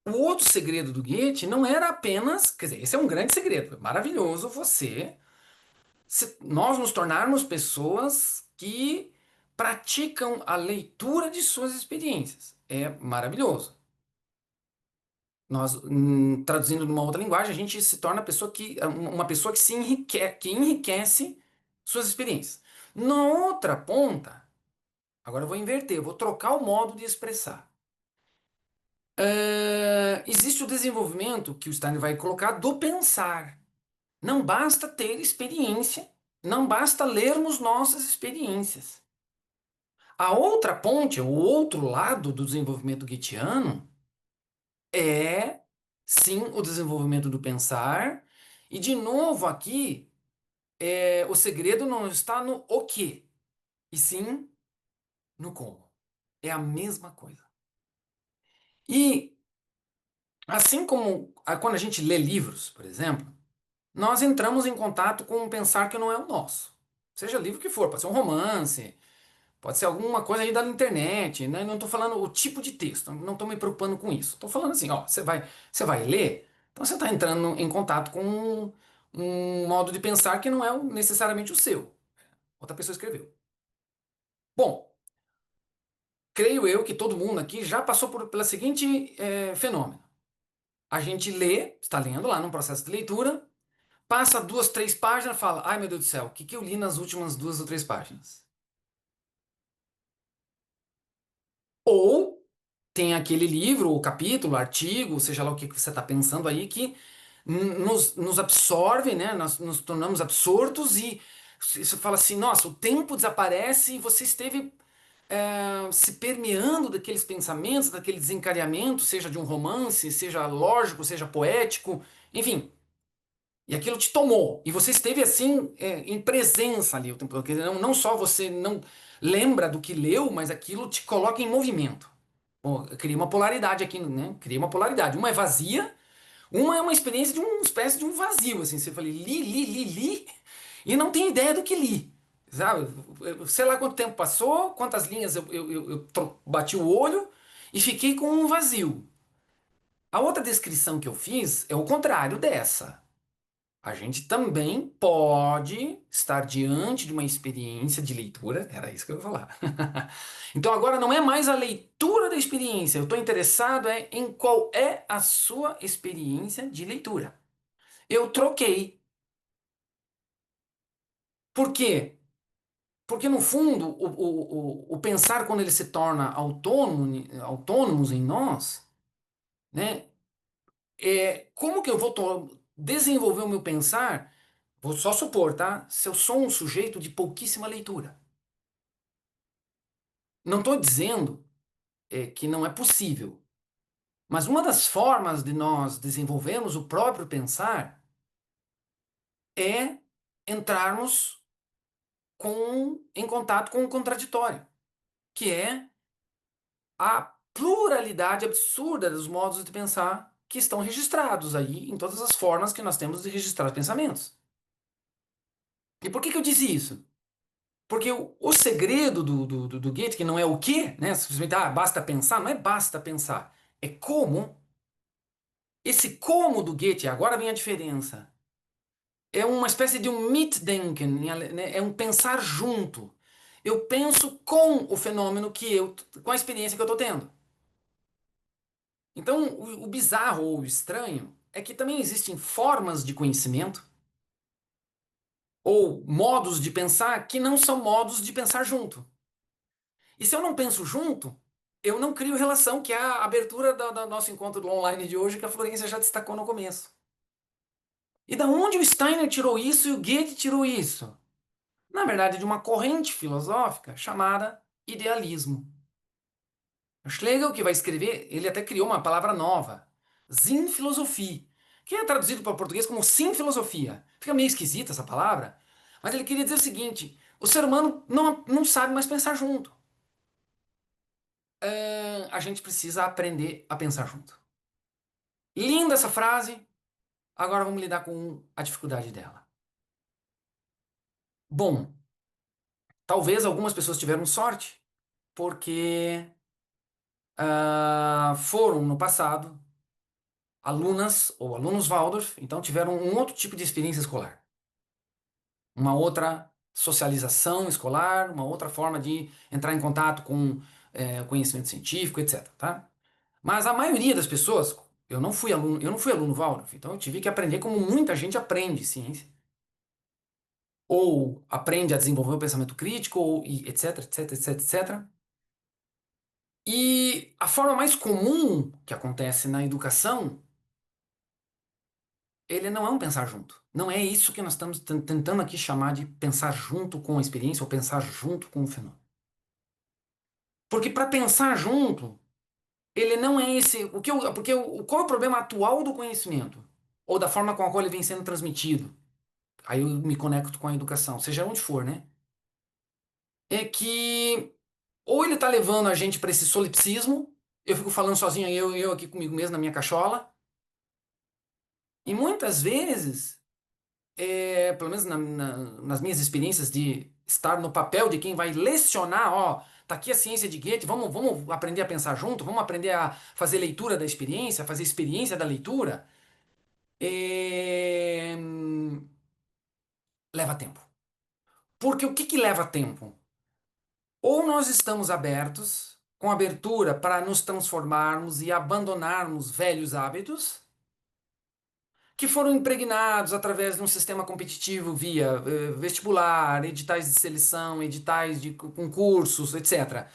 O outro segredo do Goethe não era apenas, quer dizer, esse é um grande segredo, é maravilhoso nós nos tornarmos pessoas que praticam a leitura de suas experiências. É maravilhoso. Nós, traduzindo numa outra linguagem, a gente se torna uma pessoa que que enriquece suas experiências. Na outra ponta, agora eu vou inverter, eu vou trocar o modo de expressar. Existe o desenvolvimento que o Steiner vai colocar do pensar. Não basta ter experiência, não basta lermos nossas experiências. A outra ponte, o outro lado do desenvolvimento goetheano, é sim o desenvolvimento do pensar. E de novo aqui, o segredo não está no o que, e sim no como. É a mesma coisa. E assim como quando a gente lê livros, por exemplo, nós entramos em contato com um pensar que não é o nosso. Seja livro que for, pode ser um romance, pode ser alguma coisa aí da internet, né? Não estou falando o tipo de texto, não estou me preocupando com isso. Estou falando assim, ó, você vai ler, então você está entrando em contato com um modo de pensar que não é necessariamente o seu. Outra pessoa escreveu. Bom, creio eu que todo mundo aqui já passou pela seguinte fenômeno. A gente lê, está lendo lá num processo de leitura, passa 2, 3 páginas, fala, ai meu Deus do céu, o que que eu li nas últimas 2 ou 3 páginas? Ou tem aquele livro, o capítulo, o artigo, seja lá o que que você está pensando aí, que nos absorve, né? Nós nos tornamos absortos e isso fala assim, nossa, o tempo desaparece e você esteve se permeando daqueles pensamentos, daquele desencadeamento, seja de um romance, seja lógico, seja poético, enfim. E aquilo te tomou. E você esteve assim, em presença ali o tempo todo. Quer dizer, não só você não lembra do que leu, mas aquilo te coloca em movimento. Pô, cria uma polaridade aqui, né? Cria uma polaridade. Uma é vazia, uma é uma experiência de uma espécie de um vazio, assim. Você fala, li, e não tem ideia do que li. Sabe? Eu sei lá quanto tempo passou, quantas linhas eu bati o olho e fiquei com um vazio. A outra descrição que eu fiz é o contrário dessa. A gente também pode estar diante de uma experiência de leitura, era isso que eu ia falar. Então agora não é mais a leitura da experiência, eu estou interessado em qual é a sua experiência de leitura. Eu troquei. Por quê? Porque no fundo o pensar quando ele se torna autônomos em nós, né? Como que eu vou desenvolver o meu pensar? Vou só supor, tá? Se eu sou um sujeito de pouquíssima leitura. Não estou dizendo que não é possível, mas uma das formas de nós desenvolvermos o próprio pensar é entrarmos em contato com o contraditório, que é a pluralidade absurda dos modos de pensar que estão registrados aí em todas as formas que nós temos de registrar pensamentos. E por que que eu disse isso? Porque o segredo do Goethe, que não é o quê, né? Simplesmente, basta pensar, não é basta pensar. É como. Esse como do Goethe, agora vem a diferença. É uma espécie de um Mitdenken, né? É um pensar junto. Eu penso com o fenômeno com a experiência que eu estou tendo. Então, o bizarro ou o estranho é que também existem formas de conhecimento ou modos de pensar que não são modos de pensar junto. E se eu não penso junto, eu não crio relação, que é a abertura do nosso encontro do online de hoje, que a Florência já destacou no começo. E da onde o Steiner tirou isso e o Goethe tirou isso? Na verdade, de uma corrente filosófica chamada idealismo. O Schlegel, que vai escrever, ele até criou uma palavra nova, Sinnphilosophie, que é traduzido para o português como sim filosofia. Fica meio esquisita essa palavra, mas ele queria dizer o seguinte: o ser humano não sabe mais pensar junto. A gente precisa aprender a pensar junto. Linda essa frase, agora vamos lidar com a dificuldade dela. Bom, talvez algumas pessoas tiveram sorte, porque foram no passado alunas ou alunos Waldorf, então tiveram um outro tipo de experiência escolar, uma outra socialização escolar, uma outra forma de entrar em contato com conhecimento científico, etc. Tá? Mas a maioria das pessoas, eu não fui aluno Waldorf, então eu tive que aprender como muita gente aprende ciência. Ou aprende a desenvolver o pensamento crítico, ou, e etc, etc, etc, etc. E a forma mais comum que acontece na educação, ele não é um pensar junto. Não é isso que nós estamos tentando aqui chamar de pensar junto com a experiência ou pensar junto com o fenômeno. Porque para pensar junto, ele não é esse. Qual é o problema atual do conhecimento? Ou da forma com a qual ele vem sendo transmitido? Aí eu me conecto com a educação, seja onde for, né? É que ou ele está levando a gente para esse solipsismo, eu fico falando sozinho, eu aqui comigo mesmo na minha cachola, e muitas vezes, pelo menos nas minhas experiências de estar no papel de quem vai lecionar, ó, tá aqui a ciência de Goethe, vamos aprender a pensar junto, vamos aprender a fazer leitura da experiência, fazer experiência da leitura, é, leva tempo. Porque o que que leva tempo? Ou nós estamos abertos, com abertura para nos transformarmos e abandonarmos velhos hábitos, que foram impregnados através de um sistema competitivo via vestibular, editais de seleção, editais de concursos, etc.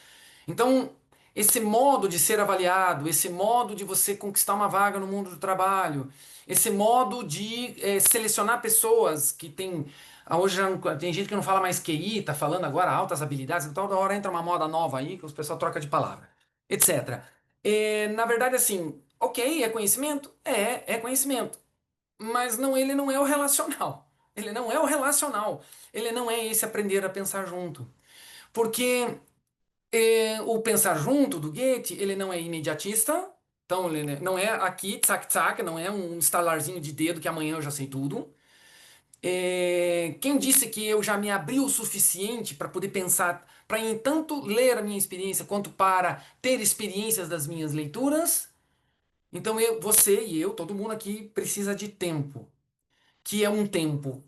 Então, esse modo de ser avaliado, esse modo de você conquistar uma vaga no mundo do trabalho, esse modo de selecionar pessoas que têm. Hoje tem gente que não fala mais QI, tá falando agora altas habilidades, então toda hora entra uma moda nova aí que os pessoal troca de palavra, etc. Na verdade, assim, ok, é conhecimento? É conhecimento. Mas não, ele não é o relacional. Ele não é o relacional. Ele não é esse aprender a pensar junto. Porque o pensar junto do Goethe, ele não é imediatista. Então, ele não é aqui, tsac, tsac, não é um estalarzinho de dedo que amanhã eu já sei tudo. Quem disse que eu já me abri o suficiente para poder pensar, para em tanto ler a minha experiência quanto para ter experiências das minhas leituras? Então, você e eu, todo mundo aqui precisa de tempo, que é um tempo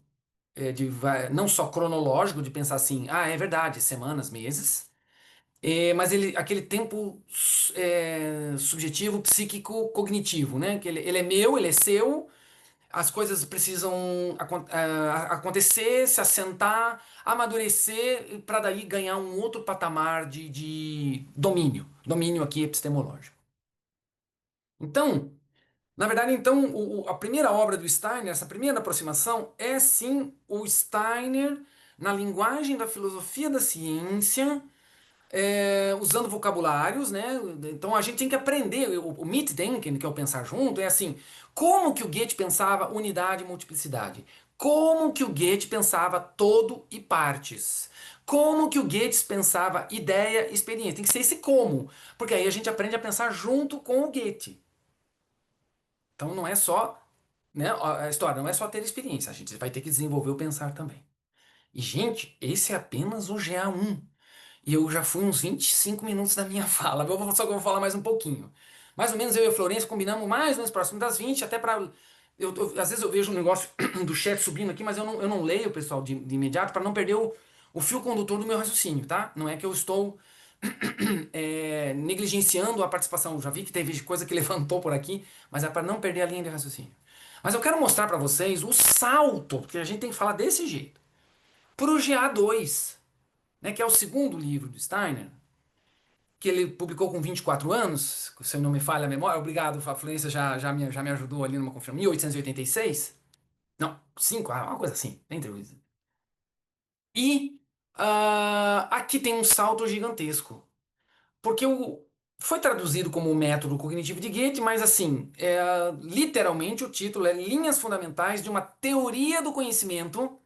não só cronológico, de pensar assim, é verdade, semanas, meses, mas aquele tempo subjetivo, psíquico, cognitivo, né? Que ele é meu, ele é seu, as coisas precisam acontecer, se assentar, amadurecer, para daí ganhar um outro patamar de domínio aqui epistemológico. Então, na verdade, então, a primeira obra do Steiner, essa primeira aproximação, é sim o Steiner na linguagem da filosofia da ciência, usando vocabulários, né? Então a gente tem que aprender. O Mitdenken, que é o pensar junto, é assim: como que o Goethe pensava unidade e multiplicidade? Como que o Goethe pensava todo e partes? Como que o Goethe pensava ideia e experiência? Tem que ser esse como, porque aí a gente aprende a pensar junto com o Goethe. Então não é só, né, a história, não é só ter experiência, a gente vai ter que desenvolver o pensar também. E, gente, esse é apenas o GA1. E eu já fui uns 25 minutos da minha fala. Só que eu vou falar mais um pouquinho. Mais ou menos eu e a Florença combinamos mais ou menos próximo das 20, até para. Às vezes eu vejo um negócio do chat subindo aqui, mas eu não leio, pessoal, de imediato, para não perder o fio condutor do meu raciocínio, tá? Não é que eu estou negligenciando a participação. Já vi que teve coisa que levantou por aqui, mas é para não perder a linha de raciocínio. Mas eu quero mostrar para vocês o salto, porque a gente tem que falar desse jeito. para o GA2, né, que é o segundo livro do Steiner, que ele publicou com 24 anos, se não me falha a memória. Obrigado, a Florência já me ajudou ali numa confirmação. 1886? Não, 5, uma coisa assim. Entre os. E aqui tem um salto gigantesco. Porque foi traduzido como o método cognitivo de Goethe, mas assim, literalmente o título é Linhas Fundamentais de uma Teoria do Conhecimento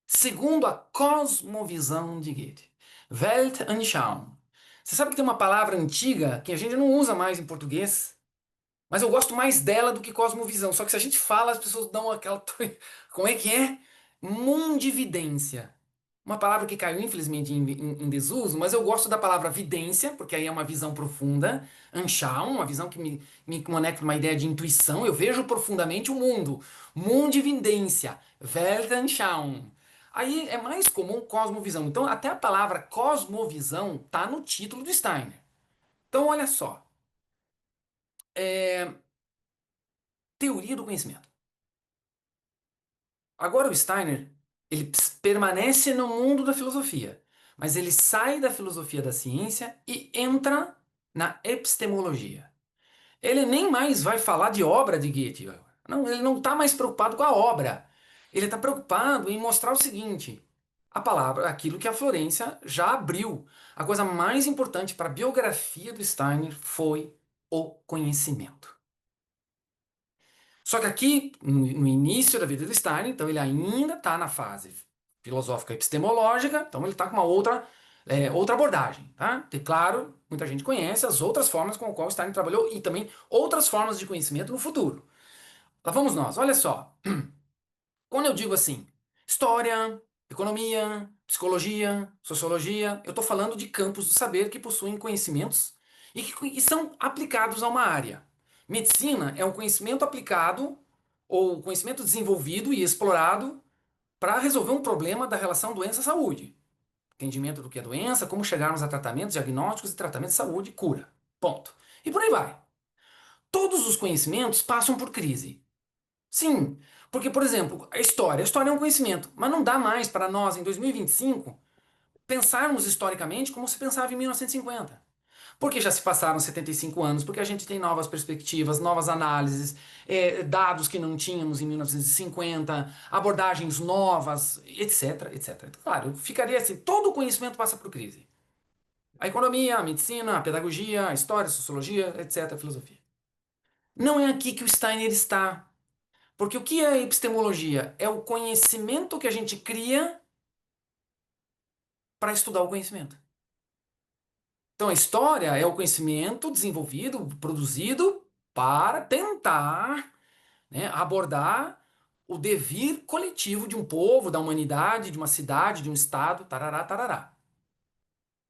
segundo a cosmovisão de Goethe. Weltanschauung. Você sabe que tem uma palavra antiga que a gente não usa mais em português, mas eu gosto mais dela do que cosmovisão. Só que se a gente fala, as pessoas dão aquela. Como é que é? Mundividência. Uma palavra que caiu, infelizmente, em desuso, mas eu gosto da palavra vidência, porque aí é uma visão profunda. Anschauung, uma visão que me conecta uma ideia de intuição. Eu vejo profundamente o mundo. Mundividência. Weltanschauung. Aí é mais comum cosmovisão. Então, até a palavra cosmovisão está no título do Steiner. Então, olha só. Teoria do conhecimento. Agora o Steiner, ele permanece no mundo da filosofia, mas ele sai da filosofia da ciência e entra na epistemologia. Ele nem mais vai falar de obra de Goethe. Não, ele não está mais preocupado com a obra. Ele está preocupado em mostrar o seguinte: a palavra, aquilo que a Florência já abriu. A coisa mais importante para a biografia do Steiner foi o conhecimento. Só que aqui, no início da vida do Steiner, então ele ainda está na fase filosófica epistemológica, então ele está com uma outra abordagem, tá? E claro, muita gente conhece as outras formas com as quais Steiner trabalhou e também outras formas de conhecimento no futuro. Lá vamos nós, olha só. Quando eu digo assim, história, economia, psicologia, sociologia, eu estou falando de campos do saber que possuem conhecimentos e são aplicados a uma área. Medicina é um conhecimento aplicado ou conhecimento desenvolvido e explorado para resolver um problema da relação doença-saúde. Entendimento do que é doença, como chegarmos a tratamentos, diagnósticos e tratamentos de saúde, cura. Ponto. E por aí vai. Todos os conhecimentos passam por crise. Sim, porque, por exemplo, a história é um conhecimento, mas não dá mais para nós, em 2025, pensarmos historicamente como se pensava em 1950. Porque já se passaram 75 anos, porque a gente tem novas perspectivas, novas análises, dados que não tínhamos em 1950, abordagens novas, etc, etc. Claro, ficaria assim, todo o conhecimento passa por crise. A economia, a medicina, a pedagogia, a história, a sociologia, etc, a filosofia. Não é aqui que o Steiner está. Porque o que é epistemologia? É o conhecimento que a gente cria para estudar o conhecimento. Então a história é o conhecimento desenvolvido, produzido para tentar, né, abordar o devir coletivo de um povo, da humanidade, de uma cidade, de um estado, tarará, tarará.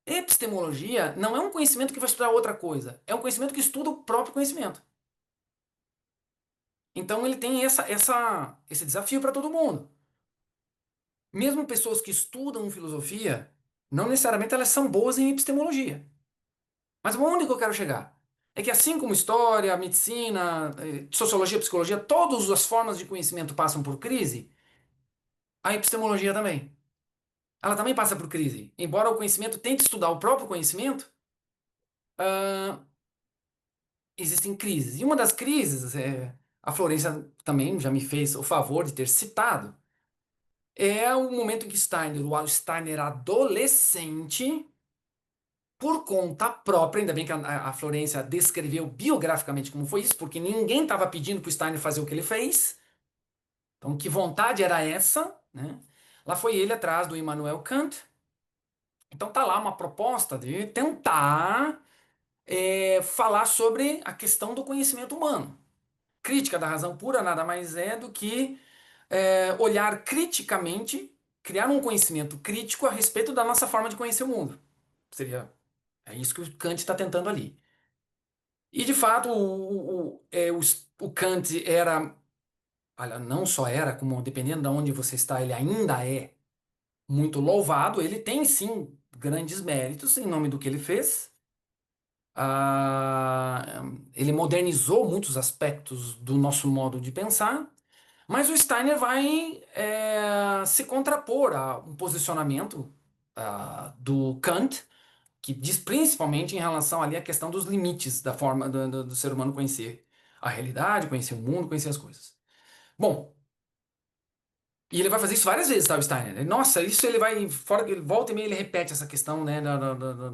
Epistemologia não é um conhecimento que vai estudar outra coisa, é um conhecimento que estuda o próprio conhecimento. Então ele tem esse desafio para todo mundo. Mesmo pessoas que estudam filosofia, não necessariamente elas são boas em epistemologia. Mas onde que eu quero chegar? É que assim como história, medicina, sociologia, psicologia, todas as formas de conhecimento passam por crise, a epistemologia também. Ela também passa por crise. Embora o conhecimento tente estudar o próprio conhecimento, existem crises. E uma das crises, a Florência também já me fez o favor de ter citado, é o momento em que o Steiner adolescente, por conta própria, ainda bem que a Florência descreveu biograficamente como foi isso, porque ninguém estava pedindo para o Steiner fazer o que ele fez. Então, que vontade era essa, né? Lá foi ele atrás do Immanuel Kant. Então tá lá uma proposta de tentar falar sobre a questão do conhecimento humano. Crítica da razão pura nada mais é do que olhar criticamente, criar um conhecimento crítico a respeito da nossa forma de conhecer o mundo. É isso que o Kant está tentando ali. E de fato, o Kant era, olha, não só era, como dependendo de onde você está, ele ainda é muito louvado. Ele tem sim grandes méritos em nome do que ele fez. Ele modernizou muitos aspectos do nosso modo de pensar, Mas o Steiner vai se contrapor a um posicionamento do Kant, que diz principalmente em relação ali à questão dos limites da forma do ser humano conhecer a realidade, conhecer o mundo, conhecer as coisas. Bom, e ele vai fazer isso várias vezes, tá, o Steiner? Nossa, isso ele vai, fora que ele volta e meia ele repete essa questão, né,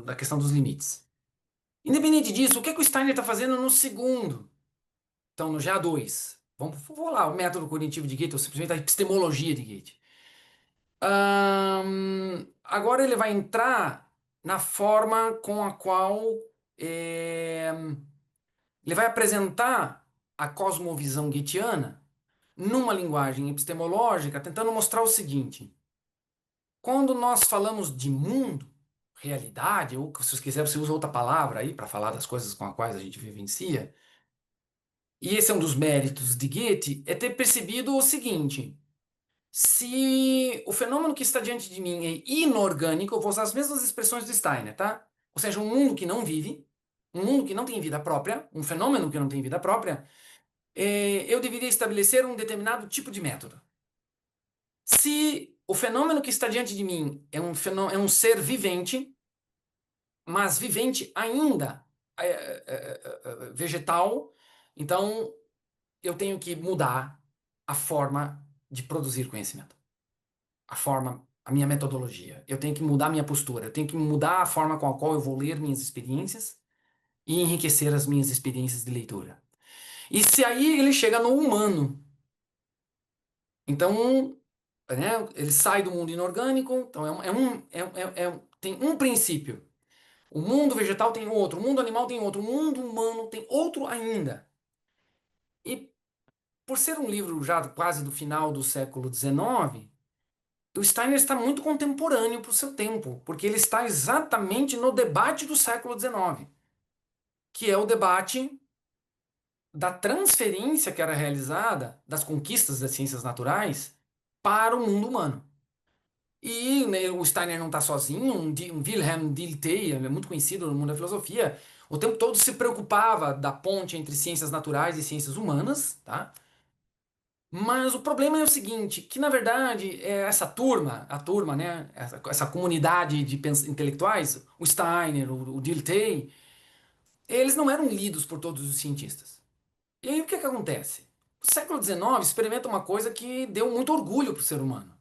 da questão dos limites. Independente disso, o que é que o Steiner está fazendo no segundo? Então, no GA2. Vou lá, o método cognitivo de Goethe, ou simplesmente a epistemologia de Goethe. Agora ele vai entrar na forma com a qual é, ele vai apresentar a cosmovisão goetheana numa linguagem epistemológica, tentando mostrar o seguinte: quando nós falamos de mundo, realidade, ou se você quiser, você usa outra palavra aí para falar das coisas com as quais a gente vivencia, e esse é um dos méritos de Goethe, é ter percebido o seguinte: se o fenômeno que está diante de mim é inorgânico, eu vou usar as mesmas expressões do Steiner, tá? Ou seja, um mundo que não vive, um mundo que não tem vida própria, um fenômeno que não tem vida própria, eu deveria estabelecer um determinado tipo de método. Se o fenômeno que está diante de mim é um ser vivente, mas vivente ainda vegetal, então eu tenho que mudar a forma de produzir conhecimento, a forma, a minha metodologia. Eu tenho que mudar a minha postura, eu tenho que mudar a forma com a qual eu vou ler minhas experiências e enriquecer as minhas experiências de leitura. E se aí ele chega no humano, então, né, ele sai do mundo inorgânico, então tem um princípio. O mundo vegetal tem outro, o mundo animal tem outro, o mundo humano tem outro ainda. E por ser um livro já quase do final do século XIX, o Steiner está muito contemporâneo para o seu tempo, porque ele está exatamente no debate do século XIX, que é o debate da transferência que era realizada das conquistas das ciências naturais para o mundo humano. E né, o Steiner não está sozinho, um Wilhelm Dilthey, ele é muito conhecido no mundo da filosofia, o tempo todo se preocupava da ponte entre ciências naturais e ciências humanas, tá? Mas o problema é o seguinte, que na verdade essa turma, a turma, né, essa comunidade de intelectuais, o Steiner, o Dilthey, eles não eram lidos por todos os cientistas. E aí o que que acontece? O século XIX experimenta uma coisa que deu muito orgulho para o ser humano.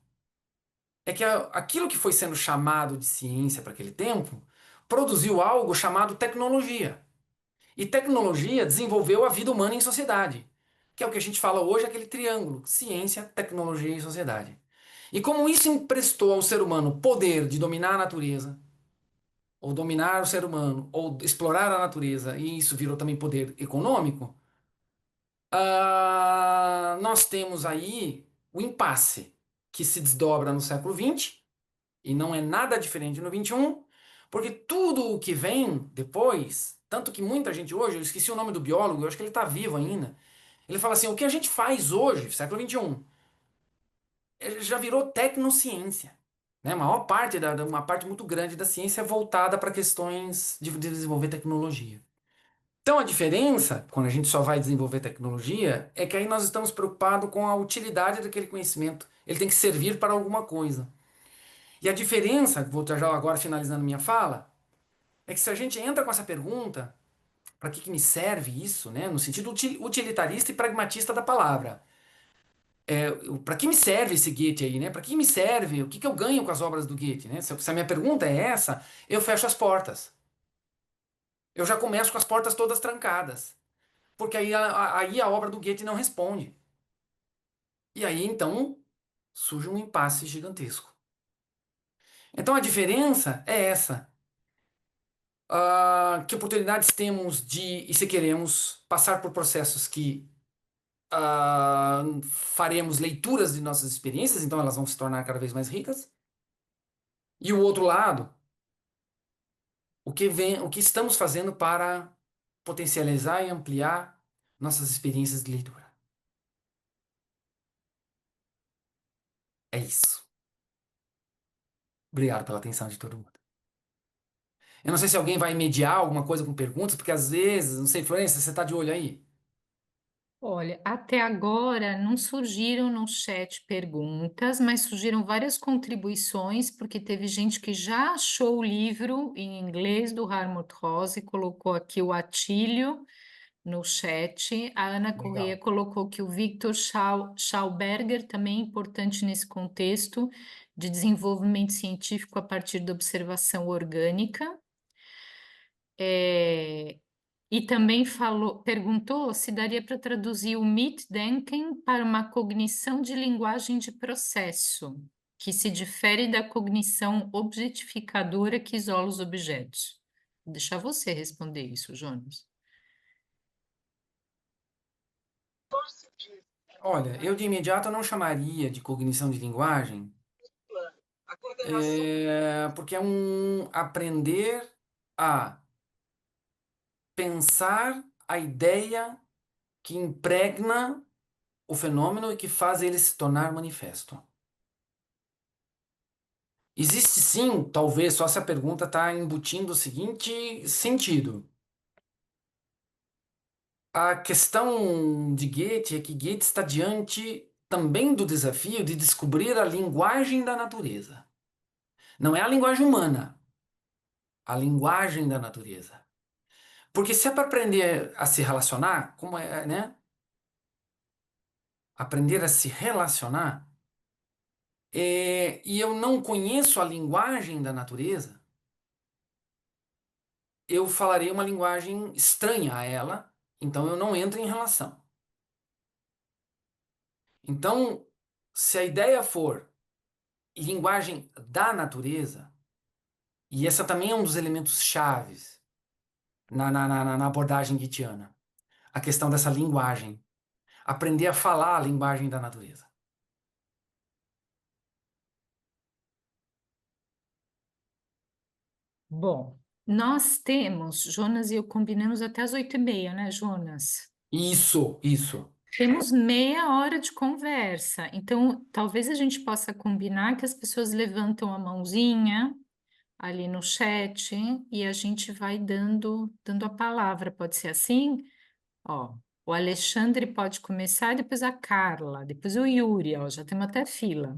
É que aquilo que foi sendo chamado de ciência para aquele tempo produziu algo chamado tecnologia. E tecnologia desenvolveu a vida humana em sociedade, que é o que a gente fala hoje, aquele triângulo: ciência, tecnologia e sociedade. E como isso emprestou ao ser humano o poder de dominar a natureza, ou dominar o ser humano, ou explorar a natureza, e isso virou também poder econômico, nós temos aí o impasse que se desdobra no século XX, e não é nada diferente no XXI, porque tudo o que vem depois, tanto que muita gente hoje, eu esqueci o nome do biólogo, eu acho que ele está vivo ainda, ele fala assim: o que a gente faz hoje, século XXI, já virou tecnociência. Né? A maior parte, uma parte muito grande da ciência é voltada para questões de desenvolver tecnologia. Então a diferença, quando a gente só vai desenvolver tecnologia, é que aí nós estamos preocupados com a utilidade daquele conhecimento. Ele tem que servir para alguma coisa. E a diferença, vou já agora finalizando minha fala, é que se a gente entra com essa pergunta, para que me serve isso, né, no sentido utilitarista e pragmatista da palavra, para que me serve esse Goethe aí, né? Para que me serve? O que que eu ganho com as obras do Goethe, né? Se a minha pergunta é essa, eu fecho as portas. Eu já começo com as portas todas trancadas, porque aí a obra do Goethe não responde. E aí então surge um impasse gigantesco. Então a diferença é essa. Que oportunidades temos de, e se queremos, passar por processos que faremos leituras de nossas experiências, então elas vão se tornar cada vez mais ricas. E o outro lado, o que estamos fazendo para potencializar e ampliar nossas experiências de leitura. É isso. Obrigado pela atenção de todo mundo. Eu não sei se alguém vai mediar alguma coisa com perguntas, porque às vezes, não sei, Florença, você está de olho aí? Olha, até agora não surgiram no chat perguntas, mas surgiram várias contribuições, porque teve gente que já achou o livro em inglês do Harmut Rosa e colocou aqui o Atílio no chat. A Ana Correia Legal. colocou que o Victor Schauberger também é importante nesse contexto de desenvolvimento científico a partir da observação orgânica. É, e também perguntou se daria para traduzir o Mitdenken para uma cognição de linguagem de processo, que se difere da cognição objetificadora que isola os objetos. Vou deixar você responder isso, Jonas. Olha, eu de imediato não chamaria de cognição de linguagem, porque é um aprender a pensar a ideia que impregna o fenômeno e que faz ele se tornar manifesto. Existe sim, talvez, só se a pergunta está embutindo o seguinte sentido. A questão de Goethe é que Goethe está diante também do desafio de descobrir a linguagem da natureza. Não é a linguagem humana, a linguagem da natureza. Porque se é para aprender a se relacionar, como é, né? Aprender a se relacionar, e eu não conheço a linguagem da natureza, eu falarei uma linguagem estranha a ela, então eu não entro em relação. Então, se a ideia for linguagem da natureza, e essa também é um dos elementos chaves na abordagem Gitiana, a questão dessa linguagem, aprender a falar a linguagem da natureza. Bom, nós temos, Jonas e eu combinamos até as 8h30, né, Jonas? Isso. Temos meia hora de conversa, então talvez a gente possa combinar que as pessoas levantam a mãozinha ali no chat e a gente vai dando a palavra. Pode ser assim? Ó, o Alexandre pode começar, depois a Carla, depois o Yuri, ó, já temos até fila.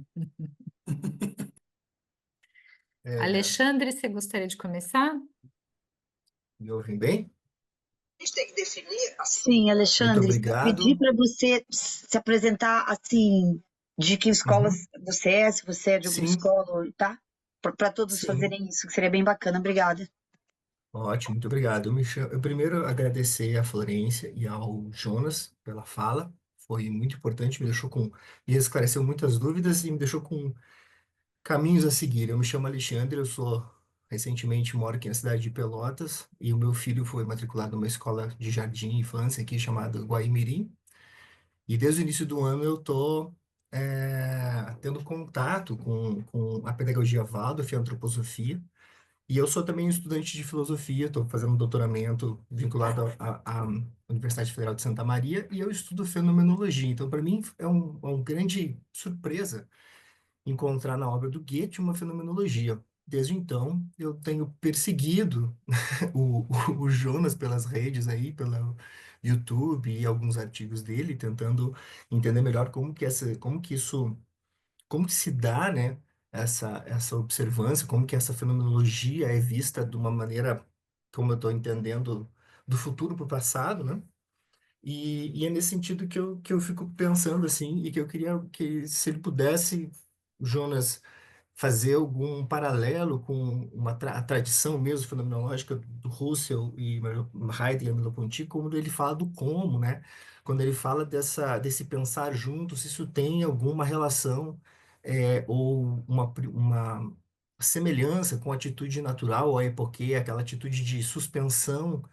É, Alexandre, você gostaria de começar? me ouvem bem? Sim, Muito Alexandre, pedir obrigado. para você se apresentar assim, de que escola Uhum. você é, se você é de alguma Sim, escola, tá? Para todos sim. fazerem isso, que seria bem bacana. Obrigada. Ótimo, muito obrigado. Eu primeiro agradecer à Florência e ao Jonas pela fala. Foi muito importante, me esclareceu muitas dúvidas e me deixou com caminhos a seguir. Eu me chamo Alexandre, eu sou recentemente moro aqui na cidade de Pelotas e o meu filho foi matriculado numa escola de jardim e infância aqui chamada Guaimirim. E desde o início do ano eu estou tendo contato com a pedagogia Waldorf e a antroposofia. E eu sou também um estudante de filosofia, estou fazendo um doutoramento vinculado à Universidade Federal de Santa Maria e eu estudo fenomenologia. Então, para mim, é uma grande surpresa encontrar na obra do Goethe uma fenomenologia. Desde então, eu tenho perseguido o, o Jonas pelas redes aí, pelo YouTube e alguns artigos dele, tentando entender melhor como que se dá, né, essa observância, como que essa fenomenologia é vista de uma maneira, como eu estou entendendo, do futuro para o passado, né? E é nesse sentido que eu fico pensando assim, e que eu queria que, se ele pudesse, Jonas, fazer algum paralelo com a tradição mesmo fenomenológica do Russell e Heidegger e Merleau-Ponty, como ele fala do como, né? Quando ele fala desse pensar junto, se isso tem alguma relação ou uma semelhança com a atitude natural, ou a epoquê, aquela atitude de suspensão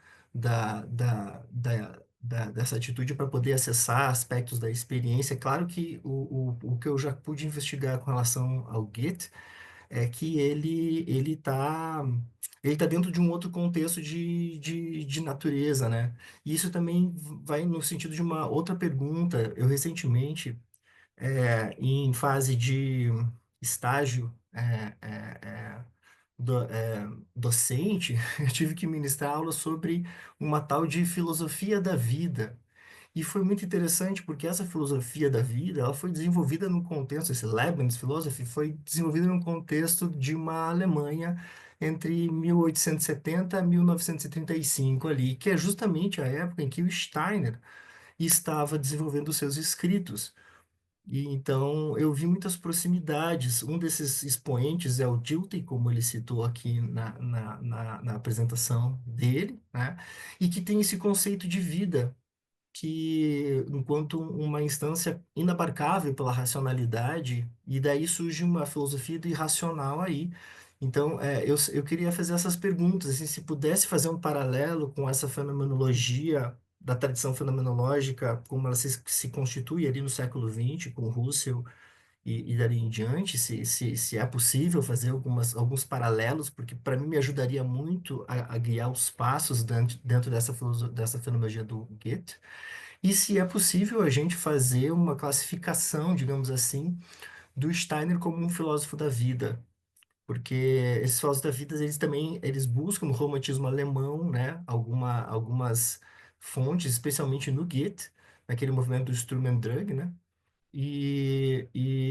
dessa atitude para poder acessar aspectos da experiência. Claro que o que eu já pude investigar com relação ao Git é que ele tá dentro de um outro contexto de natureza, né? E isso também vai no sentido de uma outra pergunta. Eu recentemente, em fase de estágio docente, eu tive que ministrar aula sobre uma tal de filosofia da vida. E foi muito interessante porque essa filosofia da vida, ela foi desenvolvida no contexto, esse Leibniz Philosophy foi desenvolvido no contexto de uma Alemanha entre 1870 e 1935 ali, que é justamente a época em que o Steiner estava desenvolvendo os seus escritos. E então eu vi muitas proximidades. Um desses expoentes é o Dilthey, como ele citou aqui na apresentação dele, né? E que tem esse conceito de vida que, enquanto uma instância inabarcável pela racionalidade, e daí surge uma filosofia do irracional aí. Então, eu queria fazer essas perguntas, assim, se pudesse fazer um paralelo com essa fenomenologia da tradição fenomenológica, como ela se constitui ali no século XX, com Russell e dali em diante, se é possível fazer alguns paralelos, porque para mim me ajudaria muito a guiar os passos dentro dessa fenomenologia do Goethe. E se é possível a gente fazer uma classificação, digamos assim, do Steiner como um filósofo da vida, porque esses filósofos da vida, eles também, eles buscam no romantismo alemão, né, algumas fontes, especialmente no Goethe, naquele movimento do Sturm und Drang, né, e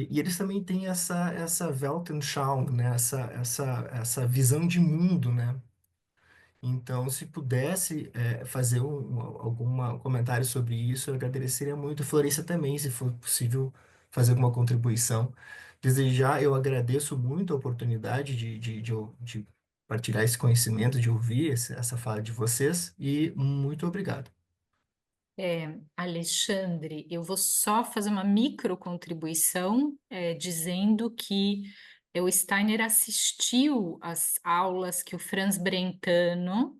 eles também têm essa Weltanschauung, né, essa visão de mundo, né. Então, se pudesse fazer algum comentário sobre isso, eu agradeceria muito. Florência também, se for possível fazer alguma contribuição. Desde já, eu agradeço muito a oportunidade de partilhar esse conhecimento, de ouvir essa fala de vocês e muito obrigado. Alexandre, eu vou só fazer uma micro contribuição, dizendo que o Steiner assistiu às aulas que o Franz Brentano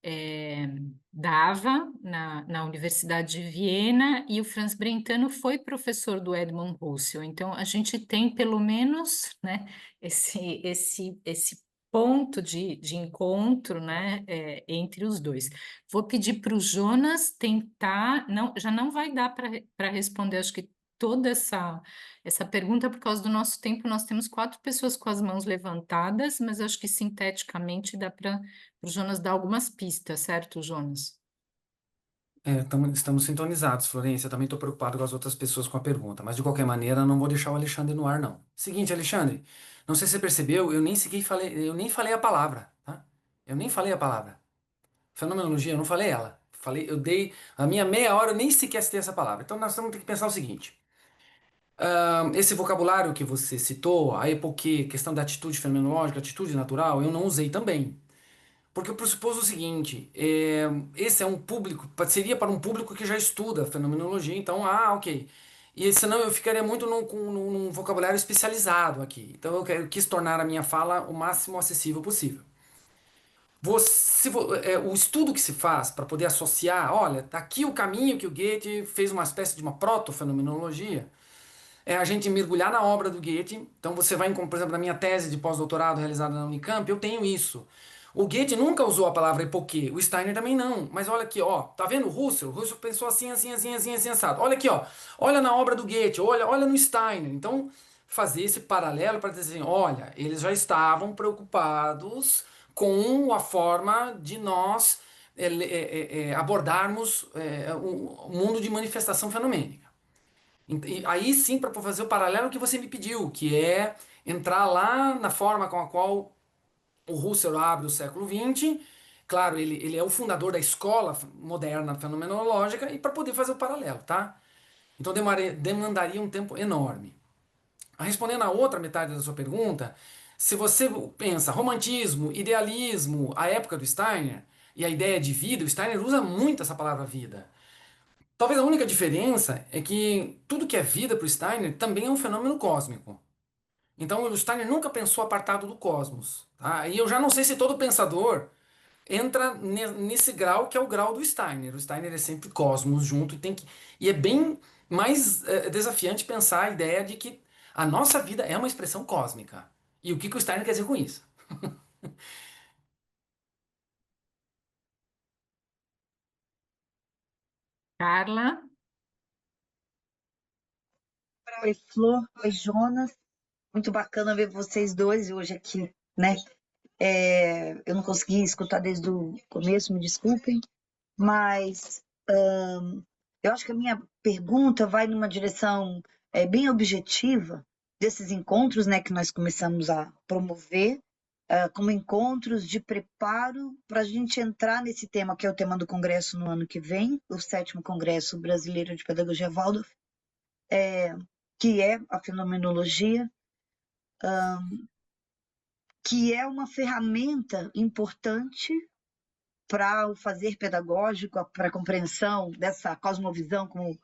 eh, dava na Universidade de Viena, e o Franz Brentano foi professor do Edmund Husserl. Então, a gente tem pelo menos, né, esse ponto de encontro, né, entre os dois. Vou pedir para o Jonas tentar, não, já não vai dar para responder, acho que toda essa pergunta, por causa do nosso tempo, nós temos 4 pessoas com as mãos levantadas, mas acho que sinteticamente dá para o Jonas dar algumas pistas, certo, Jonas? Estamos sintonizados, Florência. Eu também estou preocupado com as outras pessoas com a pergunta, mas de qualquer maneira, não vou deixar o Alexandre no ar, não. Seguinte, Alexandre, não sei se você percebeu, eu nem falei a palavra, tá? Eu nem falei a palavra. Fenomenologia, eu não falei ela. Eu dei a minha meia hora, eu nem sequer citei essa palavra. Então nós temos que pensar o seguinte: esse vocabulário que você citou, a epoquê, questão da atitude fenomenológica, atitude natural, eu não usei também. Porque eu pressuposto o seguinte, esse é um público, seria para um público que já estuda fenomenologia, então, ok. E senão eu ficaria muito num vocabulário especializado aqui. Então eu quis tornar a minha fala o máximo acessível possível. O estudo que se faz para poder associar, olha, tá aqui o caminho que o Goethe fez uma espécie de uma proto-fenomenologia, é a gente mergulhar na obra do Goethe. Então você vai, por exemplo, na minha tese de pós-doutorado realizada na Unicamp, eu tenho isso. O Goethe nunca usou a palavra epoquê, o Steiner também não. Mas olha aqui, ó, tá vendo o Russell? O Russell pensou assim, assim, assim, assim, assim, assado. Olha aqui, ó, olha na obra do Goethe, olha no Steiner. Então, fazer esse paralelo para dizer assim, olha, eles já estavam preocupados com a forma de nós abordarmos o mundo de manifestação fenomênica. E aí sim, para fazer o paralelo que você me pediu, que é entrar lá na forma com a qual o Husserl abre o século XX. Claro, ele é o fundador da escola moderna fenomenológica, e para poder fazer o paralelo, tá? Então demandaria um tempo enorme. Respondendo à outra metade da sua pergunta, se você pensa romantismo, idealismo, a época do Steiner e a ideia de vida, o Steiner usa muito essa palavra vida. Talvez a única diferença é que tudo que é vida para o Steiner também é um fenômeno cósmico. Então o Steiner nunca pensou apartado do cosmos. Tá? E eu já não sei se todo pensador entra nesse grau que é o grau do Steiner. O Steiner é sempre cosmos junto e é bem mais desafiante pensar a ideia de que a nossa vida é uma expressão cósmica. E o que o Steiner quer dizer com isso? Carla? Oi, Flor, oi, Jonas. Muito bacana ver vocês dois hoje aqui, né? Eu não consegui escutar desde o começo, me desculpem, mas Eu acho que a minha pergunta vai numa direção bem objetiva desses encontros, né, que nós começamos a promover, como encontros de preparo para a gente entrar nesse tema, que é o tema do congresso no ano que vem, o 7º Congresso Brasileiro de Pedagogia Waldorf, que é a fenomenologia, que é uma ferramenta importante para o fazer pedagógico, para a compreensão dessa cosmovisão, como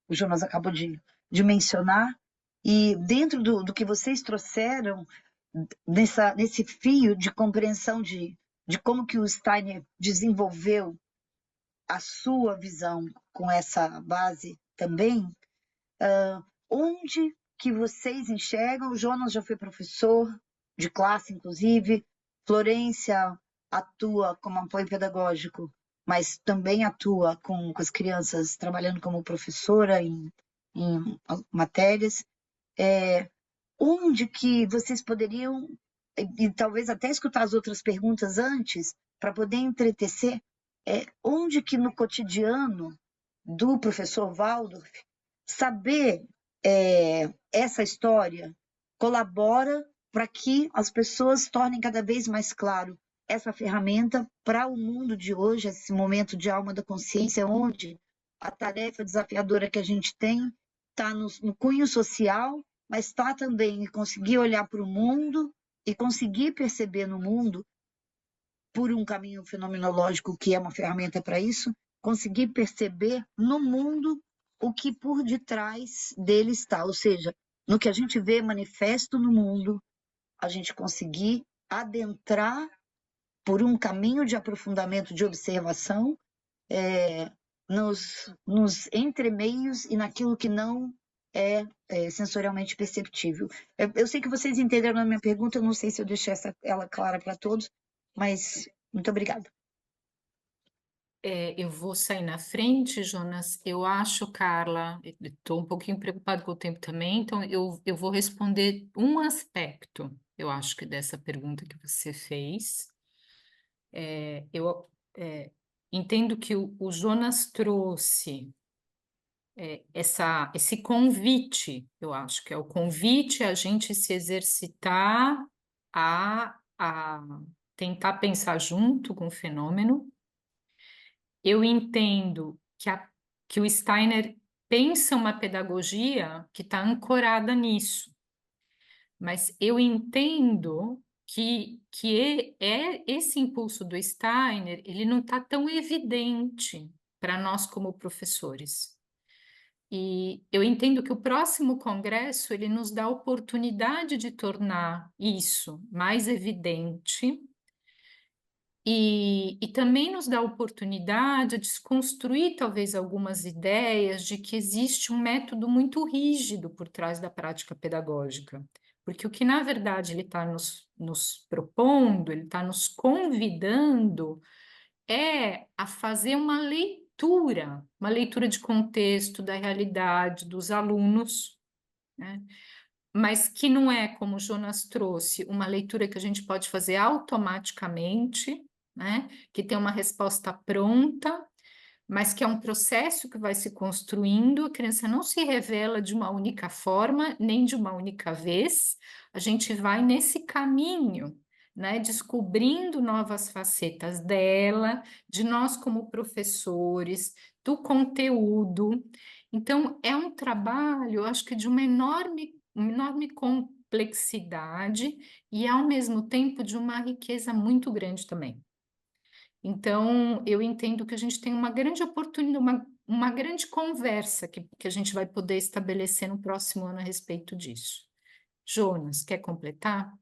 o Jonas acabou de mencionar. E dentro do que vocês trouxeram, nesse fio de compreensão de como que o Steiner desenvolveu a sua visão com essa base também, onde que vocês enxergam? O Jonas já foi professor de classe, inclusive, Florência atua como apoio pedagógico, mas também atua com as crianças, trabalhando como professora em matérias. Onde que vocês poderiam, e talvez até escutar as outras perguntas antes, para poder entretecer, onde que no cotidiano do professor Waldorf, saber essa história colabora para que as pessoas tornem cada vez mais claro essa ferramenta para o mundo de hoje, esse momento de alma da consciência, onde a tarefa desafiadora que a gente tem está no cunho social, mas está também em conseguir olhar para o mundo e conseguir perceber no mundo, por um caminho fenomenológico que é uma ferramenta para isso, conseguir perceber no mundo o que por detrás dele está, ou seja, no que a gente vê manifesto no mundo, a gente conseguir adentrar por um caminho de aprofundamento, de observação, nos entremeios e naquilo que não é sensorialmente perceptível. Eu sei que vocês entenderam a minha pergunta, eu não sei se eu deixei ela clara para todos, mas muito obrigada. Eu vou sair na frente, Jonas. Eu acho, Carla, estou um pouquinho preocupado com o tempo também, então eu vou responder um aspecto, eu acho que dessa pergunta que você fez. Eu entendo que o Jonas trouxe esse convite, eu acho que é o convite a gente se exercitar a tentar pensar junto com o fenômeno. Eu entendo que o Steiner pensa uma pedagogia que está ancorada nisso, mas eu entendo que esse impulso do Steiner, ele não está tão evidente para nós como professores. E eu entendo que o próximo congresso, ele nos dá a oportunidade de tornar isso mais evidente e também nos dá a oportunidade de desconstruir talvez algumas ideias de que existe um método muito rígido por trás da prática pedagógica. Porque o que, na verdade, ele está nos propondo, ele está nos convidando a fazer uma leitura de contexto, da realidade dos alunos, né? Mas que não é, como o Jonas trouxe, uma leitura que a gente pode fazer automaticamente, né? Que tem uma resposta pronta, mas que é um processo que vai se construindo, a criança não se revela de uma única forma, nem de uma única vez, a gente vai nesse caminho, né, descobrindo novas facetas dela, de nós como professores, do conteúdo. Então, é um trabalho, eu acho que de uma enorme complexidade e, ao mesmo tempo, de uma riqueza muito grande também. Então, eu entendo que a gente tem uma grande oportunidade, uma grande conversa que a gente vai poder estabelecer no próximo ano a respeito disso. Jonas, quer completar?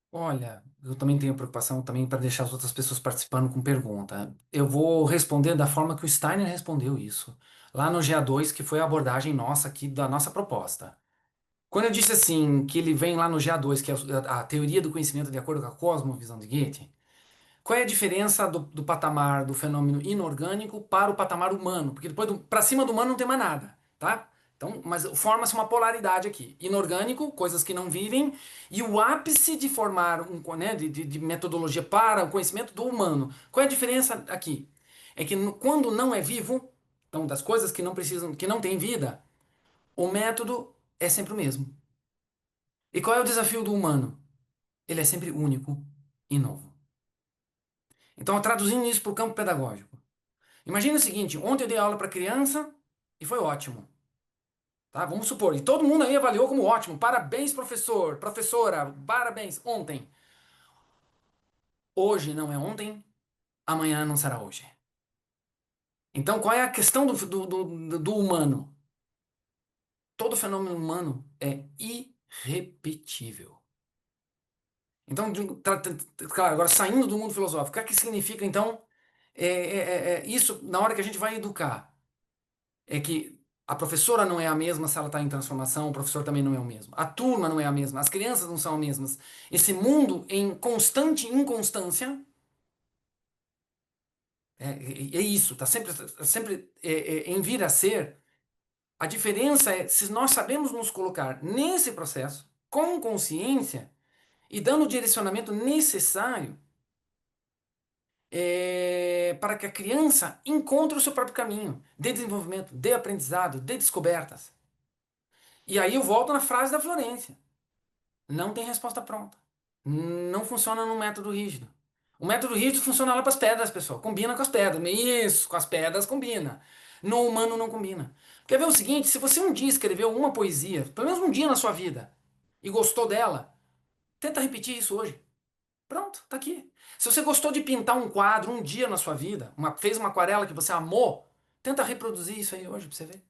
Olha, eu também tenho preocupação também para deixar as outras pessoas participando com pergunta. Eu vou responder da forma que o Steiner respondeu isso, lá no GA2, que foi a abordagem nossa aqui da nossa proposta. Quando eu disse assim, que ele vem lá no GA2, que é a teoria do conhecimento de acordo com a cosmovisão de Goethe, qual é a diferença do patamar do fenômeno inorgânico para o patamar humano? Porque depois, para cima do humano não tem mais nada, tá? Então, mas forma-se uma polaridade aqui. Inorgânico, coisas que não vivem, e o ápice de formar né, de metodologia para o conhecimento do humano. Qual é a diferença aqui? É que quando não é vivo, então das coisas que não precisam, que não têm vida, o método é sempre o mesmo. E qual é o desafio do humano? Ele é sempre único e novo. Então, traduzindo isso para o campo pedagógico. Imagina o seguinte, ontem eu dei aula para criança e foi ótimo. Tá? Vamos supor, e todo mundo aí avaliou como ótimo. Parabéns, professor, professora, parabéns, ontem. Hoje não é ontem, amanhã não será hoje. Então, qual é a questão do humano? Todo fenômeno humano é irrepetível. Então, claro, agora saindo do mundo filosófico, o que é que significa, então, isso na hora que a gente vai educar? É que a professora não é a mesma se ela está em transformação, o professor também não é o mesmo. A turma não é a mesma, as crianças não são as mesmas. Esse mundo em constante inconstância é isso, está sempre em vir a ser. A diferença é se nós sabemos nos colocar nesse processo com consciência e dando o direcionamento necessário para que a criança encontre o seu próprio caminho de desenvolvimento, de aprendizado, de descobertas. E aí eu volto na frase da Florência. Não tem resposta pronta. Não funciona no método rígido. O método rígido funciona lá para as pedras, pessoal. Combina com as pedras. Isso, com as pedras combina. No humano não combina. Quer ver o seguinte? Se você um dia escreveu uma poesia, pelo menos um dia na sua vida, e gostou dela, tenta repetir isso hoje. Pronto, tá aqui. Se você gostou de pintar um quadro um dia na sua vida, fez uma aquarela que você amou, tenta reproduzir isso aí hoje para você ver.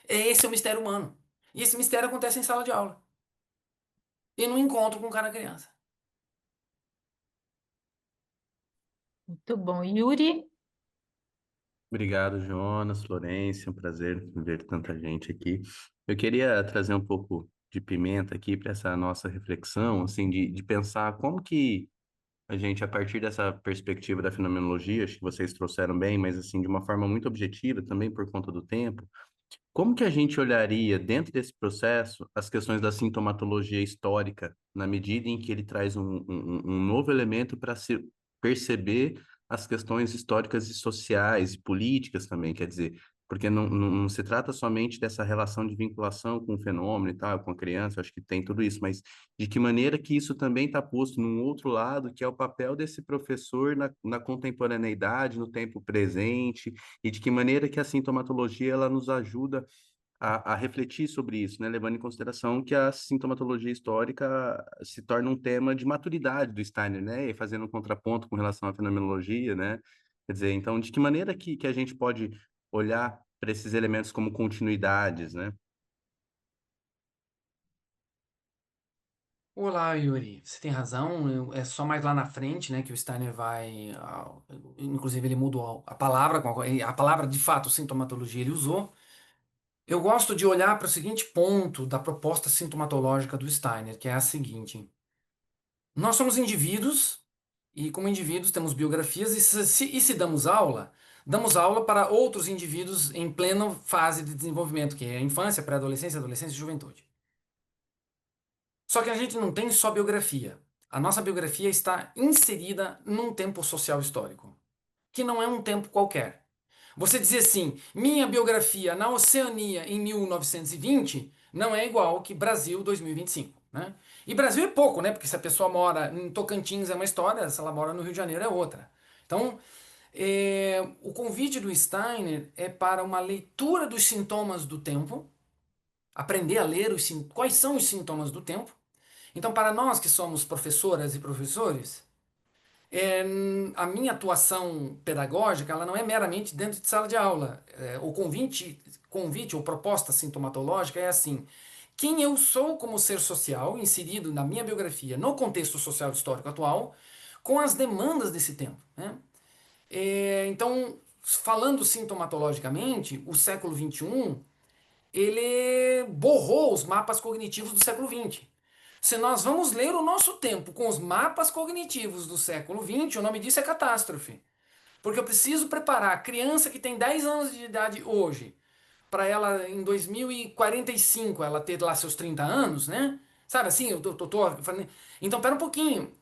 Esse é o mistério humano. E esse mistério acontece em sala de aula. E no encontro com cada criança. Muito bom. Yuri? Obrigado, Jonas, Florência, um prazer ver tanta gente aqui. Eu queria trazer um pouco de pimenta aqui para essa nossa reflexão, assim, de pensar como que a gente, a partir dessa perspectiva da fenomenologia, acho que vocês trouxeram bem, mas assim, de uma forma muito objetiva, também por conta do tempo, como que a gente olharia dentro desse processo as questões da sintomatologia histórica, na medida em que ele traz um novo elemento para se perceber as questões históricas e sociais e políticas também, quer dizer, porque não se trata somente dessa relação de vinculação com o fenômeno e tal, com a criança, acho que tem tudo isso, mas de que maneira que isso também está posto num outro lado, que é o papel desse professor na contemporaneidade, no tempo presente, e de que maneira que a sintomatologia ela nos ajuda a refletir sobre isso, né? Levando em consideração que a sintomatologia histórica se torna um tema de maturidade do Steiner, né? E fazendo um contraponto com relação à fenomenologia, né? Quer dizer, então, de que maneira que a gente pode olhar para esses elementos como continuidades, né? Olá, Yuri. Você tem razão. É só mais lá na frente, né, que o Steiner vai. Inclusive, ele mudou a palavra, a palavra de fato, sintomatologia, ele usou. Eu gosto de olhar para o seguinte ponto da proposta sintomatológica do Steiner, que é a seguinte: nós somos indivíduos, e como indivíduos temos biografias, e se damos aula para outros indivíduos em plena fase de desenvolvimento, que é a infância, pré-adolescência, adolescência e juventude. Só que a gente não tem só biografia. A nossa biografia está inserida num tempo social histórico, que não é um tempo qualquer. Você dizer assim, minha biografia na Oceania em 1920 não é igual que Brasil 2025, né? E Brasil é pouco, né? Porque se a pessoa mora em Tocantins é uma história, se ela mora no Rio de Janeiro é outra. Então, o convite do Steiner é para uma leitura dos sintomas do tempo, aprender a ler quais são os sintomas do tempo. Então, para nós que somos professoras e professores, a minha atuação pedagógica ela não é meramente dentro de sala de aula. O convite ou proposta sintomatológica é assim: quem eu sou como ser social, inserido na minha biografia, no contexto social histórico atual, com as demandas desse tempo, né? Então, falando sintomatologicamente, o século XXI ele borrou os mapas cognitivos do século XX. Se nós vamos ler o nosso tempo com os mapas cognitivos do século XX, o nome disso é catástrofe. Porque eu preciso preparar a criança que tem 10 anos de idade hoje, para ela em 2045 ela ter lá seus 30 anos, né? Sabe assim, eu tô falando. Então, pera um pouquinho.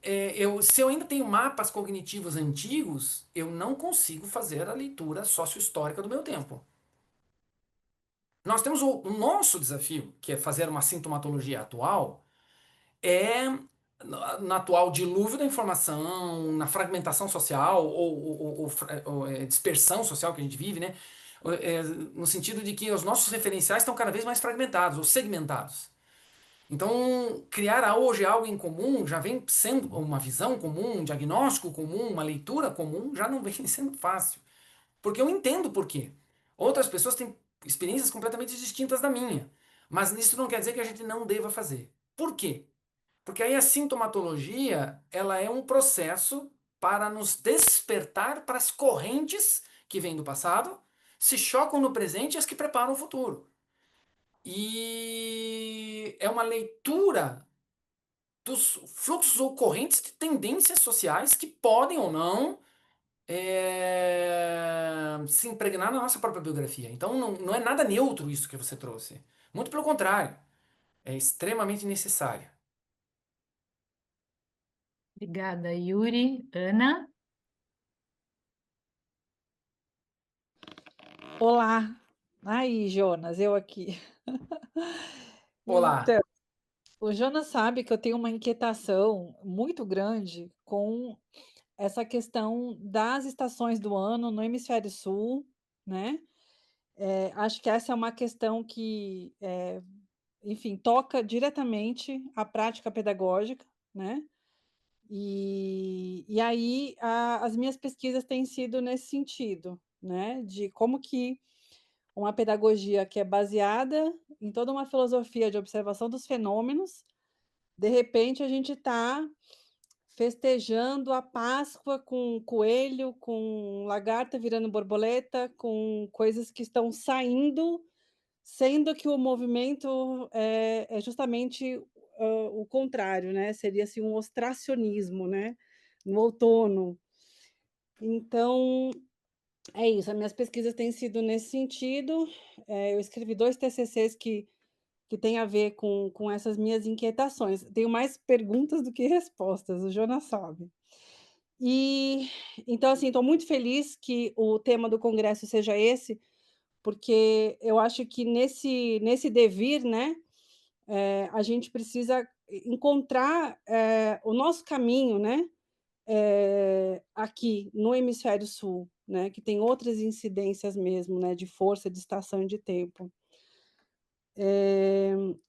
Se eu ainda tenho mapas cognitivos antigos, eu não consigo fazer a leitura sócio-histórica do meu tempo. Nós temos o nosso desafio, que é fazer uma sintomatologia atual, na atual dilúvio da informação, na fragmentação social ou dispersão social que a gente vive, né? No sentido de que os nossos referenciais estão cada vez mais fragmentados ou segmentados. Então, criar hoje algo em comum já vem sendo uma visão comum, um diagnóstico comum, uma leitura comum, já não vem sendo fácil. Porque eu entendo por quê. Outras pessoas têm experiências completamente distintas da minha. Mas isso não quer dizer que a gente não deva fazer. Por quê? Porque aí a sintomatologia, ela é um processo para nos despertar para as correntes que vêm do passado, se chocam no presente e as que preparam o futuro. E é uma leitura dos fluxos ou correntes de tendências sociais que podem ou não se impregnar na nossa própria biografia. Então não é nada neutro isso que você trouxe. Muito pelo contrário, é extremamente necessário. Obrigada, Yuri. Ana? Olá. Aí, Jonas, eu aqui. Olá. Então, o Jonas sabe que eu tenho uma inquietação muito grande com essa questão das estações do ano no hemisfério sul, né? Acho que essa é uma questão que, enfim, toca diretamente a prática pedagógica, né? E aí as minhas pesquisas têm sido nesse sentido, né? De como que uma pedagogia que é baseada em toda uma filosofia de observação dos fenômenos, de repente a gente está festejando a Páscoa com coelho, com lagarta virando borboleta, com coisas que estão saindo, sendo que o movimento é justamente o contrário, né? Seria assim, um ostracionismo, né? No outono. Então, é isso, as minhas pesquisas têm sido nesse sentido. Eu escrevi 2 TCCs que têm a ver com essas minhas inquietações. Tenho mais perguntas do que respostas, o Jonas sabe. E, então, assim, estou muito feliz que o tema do congresso seja esse, porque eu acho que nesse devir, né, a gente precisa encontrar o nosso caminho, né, aqui no hemisfério sul, né, que tem outras incidências mesmo, né, de força, de estação e de tempo.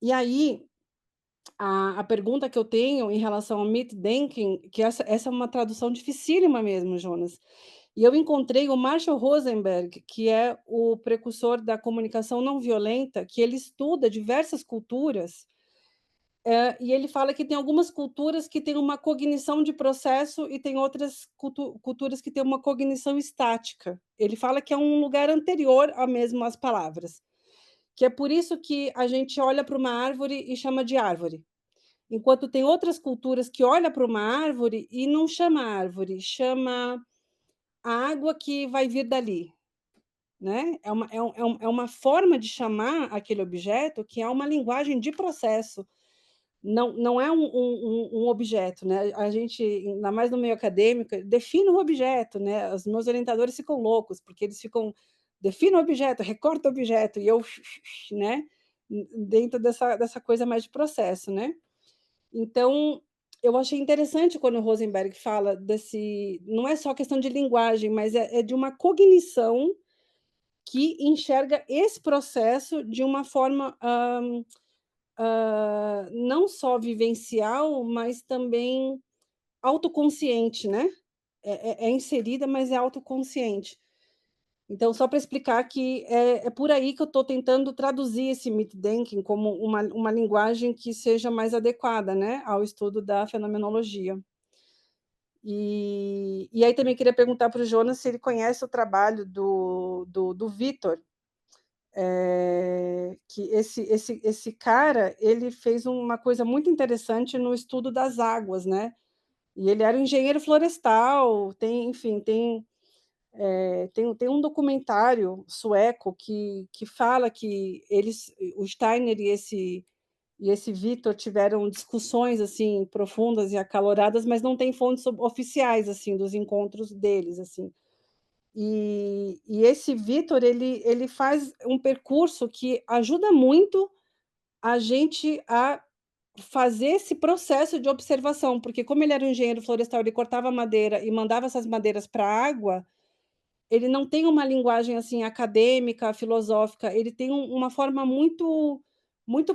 E aí, a pergunta que eu tenho em relação ao Mitdenken, que essa é uma tradução dificílima mesmo, Jonas, e eu encontrei o Marshall Rosenberg, que é o precursor da comunicação não violenta, que ele estuda diversas culturas, e ele fala que tem algumas culturas que têm uma cognição de processo e tem outras culturas que têm uma cognição estática. Ele fala que é um lugar anterior a mesmo às palavras, que é por isso que a gente olha para uma árvore e chama de árvore, enquanto tem outras culturas que olham para uma árvore e não chama árvore, chama a água que vai vir dali, né? É uma forma de chamar aquele objeto que é uma linguagem de processo, não é um objeto, né? A gente, ainda mais no meio acadêmico, define o objeto, né? Os meus orientadores ficam loucos, porque eles ficam, define o objeto, recorta o objeto, e eu, né? Dentro dessa coisa mais de processo, né? Então, eu achei interessante quando o Rosenberg fala desse, não é só questão de linguagem, mas é de uma cognição que enxerga esse processo de uma forma não só vivencial, mas também autoconsciente, né? É inserida, mas é autoconsciente. Então, só para explicar que é por aí que eu estou tentando traduzir esse Mitdenken como uma linguagem que seja mais adequada, né, ao estudo da fenomenologia. E aí também queria perguntar para o Jonas se ele conhece o trabalho do Vitor, que esse cara ele fez uma coisa muito interessante no estudo das águas, né? E ele era um engenheiro florestal, enfim, tem um documentário sueco que fala que eles, o Steiner e esse Vitor tiveram discussões assim profundas e acaloradas, mas não tem fontes oficiais assim dos encontros deles assim. E esse Vitor, ele faz um percurso que ajuda muito a gente a fazer esse processo de observação, porque como ele era um engenheiro florestal, ele cortava madeira e mandava essas madeiras para a água, ele não tem uma linguagem, assim, acadêmica, filosófica, ele tem uma forma muito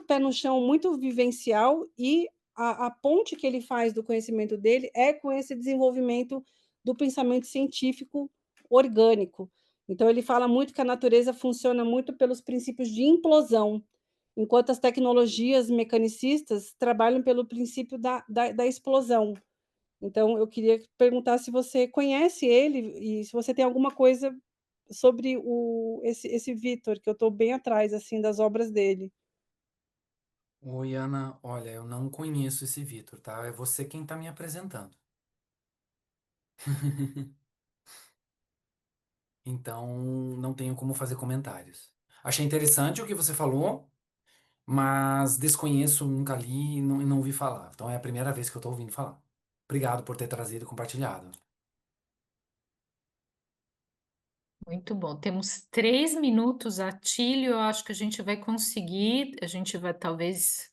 pé no chão, muito vivencial, e a ponte que ele faz do conhecimento dele é com esse desenvolvimento do pensamento científico orgânico. Então ele fala muito que a natureza funciona muito pelos princípios de implosão, enquanto as tecnologias mecanicistas trabalham pelo princípio da explosão. Então, eu queria perguntar se você conhece ele e se você tem alguma coisa sobre esse Vitor, que eu estou bem atrás, assim, das obras dele. Oi, Ana. Olha, eu não conheço esse Vitor, tá? É você quem tá me apresentando. Então, não tenho como fazer comentários. Achei interessante o que você falou, mas desconheço, nunca li e não ouvi falar. Então, é a primeira vez que eu tô ouvindo falar. Obrigado por ter trazido e compartilhado. Muito bom. Temos 3 minutos, Atílio. Eu acho que a gente vai conseguir. A gente vai, talvez,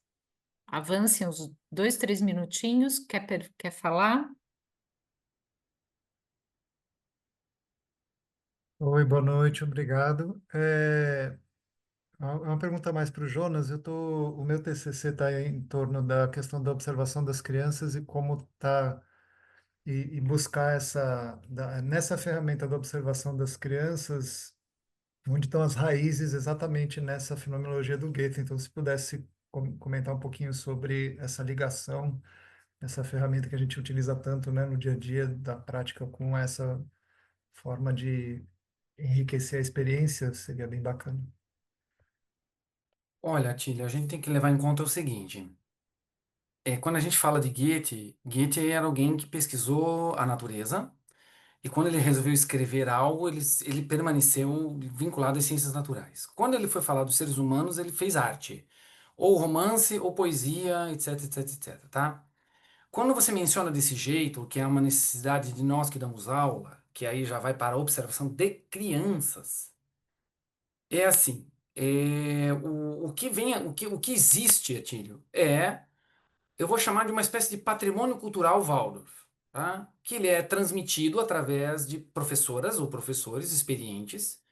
avance uns 2, 3 minutinhos. Quer falar? Oi, boa noite, obrigado. Uma pergunta mais para o Jonas. O meu TCC está em torno da questão da observação das crianças e como tá e buscar nessa ferramenta da observação das crianças, onde estão as raízes exatamente nessa fenomenologia do Goethe. Então, se pudesse comentar um pouquinho sobre essa ligação, essa ferramenta que a gente utiliza tanto, né, no dia a dia da prática com essa forma de enriquecer a experiência, seria bem bacana. Olha, Tília, a gente tem que levar em conta o seguinte. Quando a gente fala de Goethe, Goethe era alguém que pesquisou a natureza e quando ele resolveu escrever algo, ele permaneceu vinculado às ciências naturais. Quando ele foi falar dos seres humanos, ele fez arte, ou romance, ou poesia, etc, etc, etc, tá? Quando você menciona desse jeito, que é uma necessidade de nós que damos aula, que aí já vai para a observação de crianças, é assim, o que existe, Atílio, eu vou chamar de uma espécie de patrimônio cultural Waldorf, tá? Que ele é transmitido através de professoras ou professores experientes,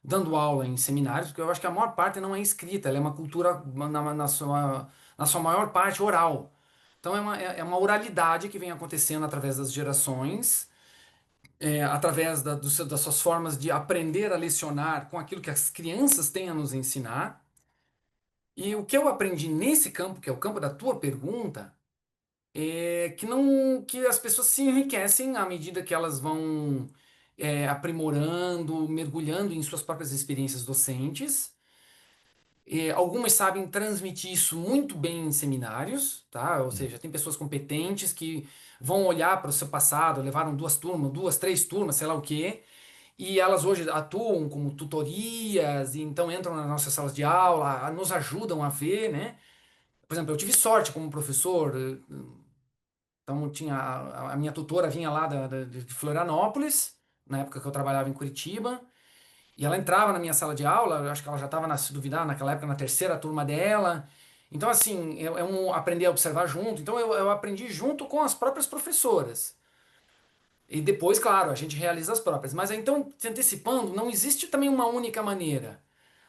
dando aula em seminários, porque eu acho que a maior parte não é escrita, ela é uma cultura na sua maior parte oral. Então é uma oralidade que vem acontecendo através das gerações, através das suas formas de aprender a lecionar com aquilo que as crianças têm a nos ensinar. E o que eu aprendi nesse campo, que é o campo da tua pergunta, que as pessoas se enriquecem à medida que elas vão aprimorando, mergulhando em suas próprias experiências docentes. Algumas sabem transmitir isso muito bem em seminários, tá? Ou seja, tem pessoas competentes que vão olhar para o seu passado, levaram 2 turmas, 2, 3 turmas, sei lá o quê, e elas hoje atuam como tutorias, e então entram nas nossas salas de aula, nos ajudam a ver, né? Por exemplo, eu tive sorte como professor. Então tinha a minha tutora vinha lá de Florianópolis, na época que eu trabalhava em Curitiba, e ela entrava na minha sala de aula, eu acho que ela já estava, se duvidar, naquela época na terceira turma dela. Então, assim, é um aprender a observar junto. Então, eu aprendi junto com as próprias professoras. E depois, claro, a gente realiza as próprias. Mas então, se antecipando, não existe também uma única maneira,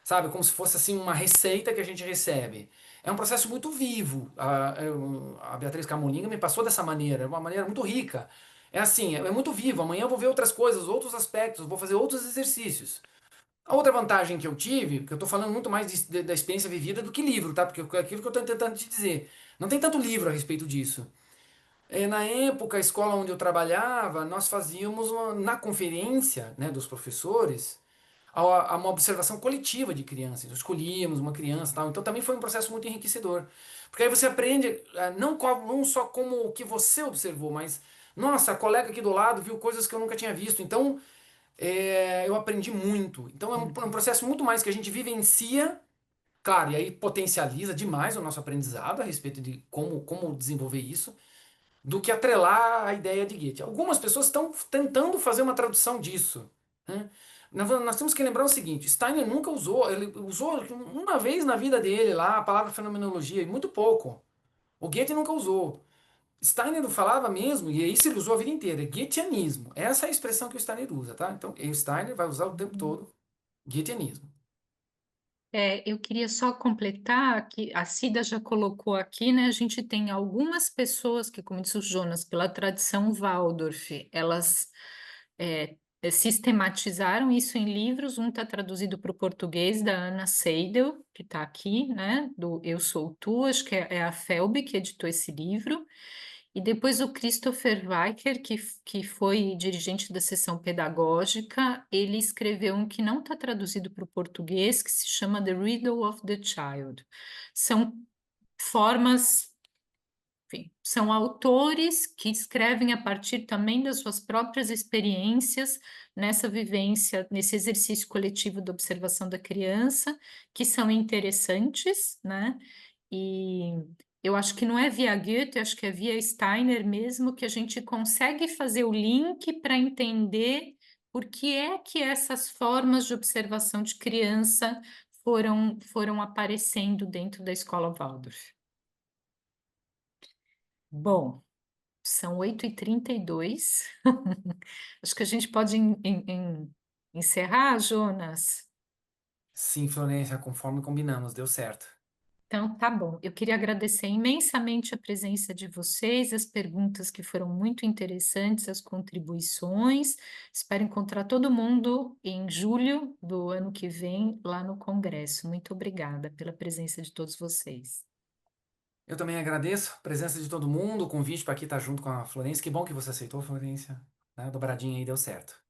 sabe? Como se fosse assim uma receita que a gente recebe. É um processo muito vivo. A Beatriz Camolinga me passou dessa maneira, é uma maneira muito rica. É assim, é muito vivo. Amanhã eu vou ver outras coisas, outros aspectos, vou fazer outros exercícios. A outra vantagem que eu tive, que eu estou falando muito mais da experiência vivida do que livro, tá? Porque é aquilo que eu estou tentando te dizer. Não tem tanto livro a respeito disso. Na época, a escola onde eu trabalhava, nós fazíamos na conferência, né, dos professores, uma observação coletiva de crianças. Então, escolhíamos uma criança e tal. Então também foi um processo muito enriquecedor. Porque aí você aprende não só como o que você observou, mas, nossa, a colega aqui do lado viu coisas que eu nunca tinha visto. Então, eu aprendi muito. Então é um processo muito mais que a gente vivencia, claro, e aí potencializa demais o nosso aprendizado a respeito de como desenvolver isso do que atrelar a ideia de Goethe. Algumas pessoas estão tentando fazer uma tradução disso, Né? Nós temos que lembrar o seguinte: Steiner nunca usou, ele usou uma vez na vida dele lá a palavra fenomenologia, e muito pouco. O Goethe nunca usou. Steiner falava mesmo, e isso ele usou a vida inteira, é Goetheanismo. Essa é a expressão que o Steiner usa, tá? Então, o Steiner vai usar o tempo todo Goetheanismo. Eu queria só completar que a Cida já colocou aqui, né? A gente tem algumas pessoas que, como disse o Jonas, pela tradição Waldorf, elas sistematizaram isso em livros. Um está traduzido para o português, da Ana Seidel, que está aqui, né? Do Eu Sou Tu, acho que é a Felbe que editou esse livro. E depois o Christopher Weicker, que foi dirigente da seção pedagógica, ele escreveu um que não está traduzido para o português, que se chama The Riddle of the Child. São formas, enfim, são autores que escrevem a partir também das suas próprias experiências nessa vivência, nesse exercício coletivo da observação da criança, que são interessantes, né? E eu acho que não é via Goethe, acho que é via Steiner mesmo que a gente consegue fazer o link para entender por que é que essas formas de observação de criança foram aparecendo dentro da escola Waldorf. Bom, são 8h32. Acho que a gente pode encerrar, Jonas. Sim, Florência, conforme combinamos, deu certo. Então, tá bom. Eu queria agradecer imensamente a presença de vocês, as perguntas que foram muito interessantes, as contribuições. Espero encontrar todo mundo em julho do ano que vem, lá no Congresso. Muito obrigada pela presença de todos vocês. Eu também agradeço a presença de todo mundo, o convite para aqui estar junto com a Florência. Que bom que você aceitou, Florência. Né? A dobradinha aí deu certo.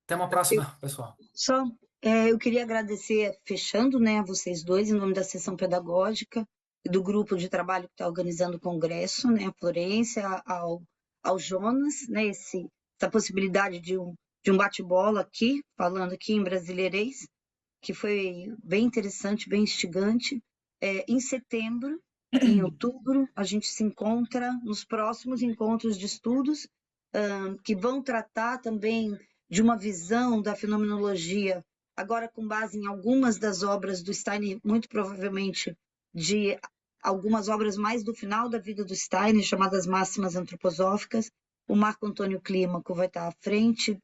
Até uma próxima, pessoal. Só, eu queria agradecer, fechando, né, a vocês dois, em nome da sessão pedagógica e do grupo de trabalho que está organizando o congresso, né, a Florência, ao Jonas, né, essa possibilidade de um bate-bola aqui, falando aqui em brasileirês, que foi bem interessante, bem instigante. Em setembro, em outubro, a gente se encontra nos próximos encontros de estudos, que vão tratar também de uma visão da fenomenologia, agora com base em algumas das obras do Steiner, muito provavelmente de algumas obras mais do final da vida do Steiner, chamadas Máximas Antroposóficas. O Marco Antônio Clímaco vai estar à frente,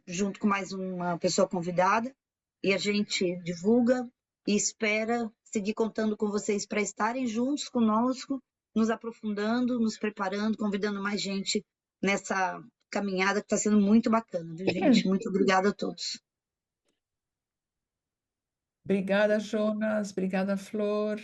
junto com mais uma pessoa convidada, e a gente divulga e espera seguir contando com vocês para estarem juntos conosco, nos aprofundando, nos preparando, convidando mais gente nessa caminhada que está sendo muito bacana, viu, gente? Muito obrigada a todos. Obrigada, Jonas. Obrigada, Flor.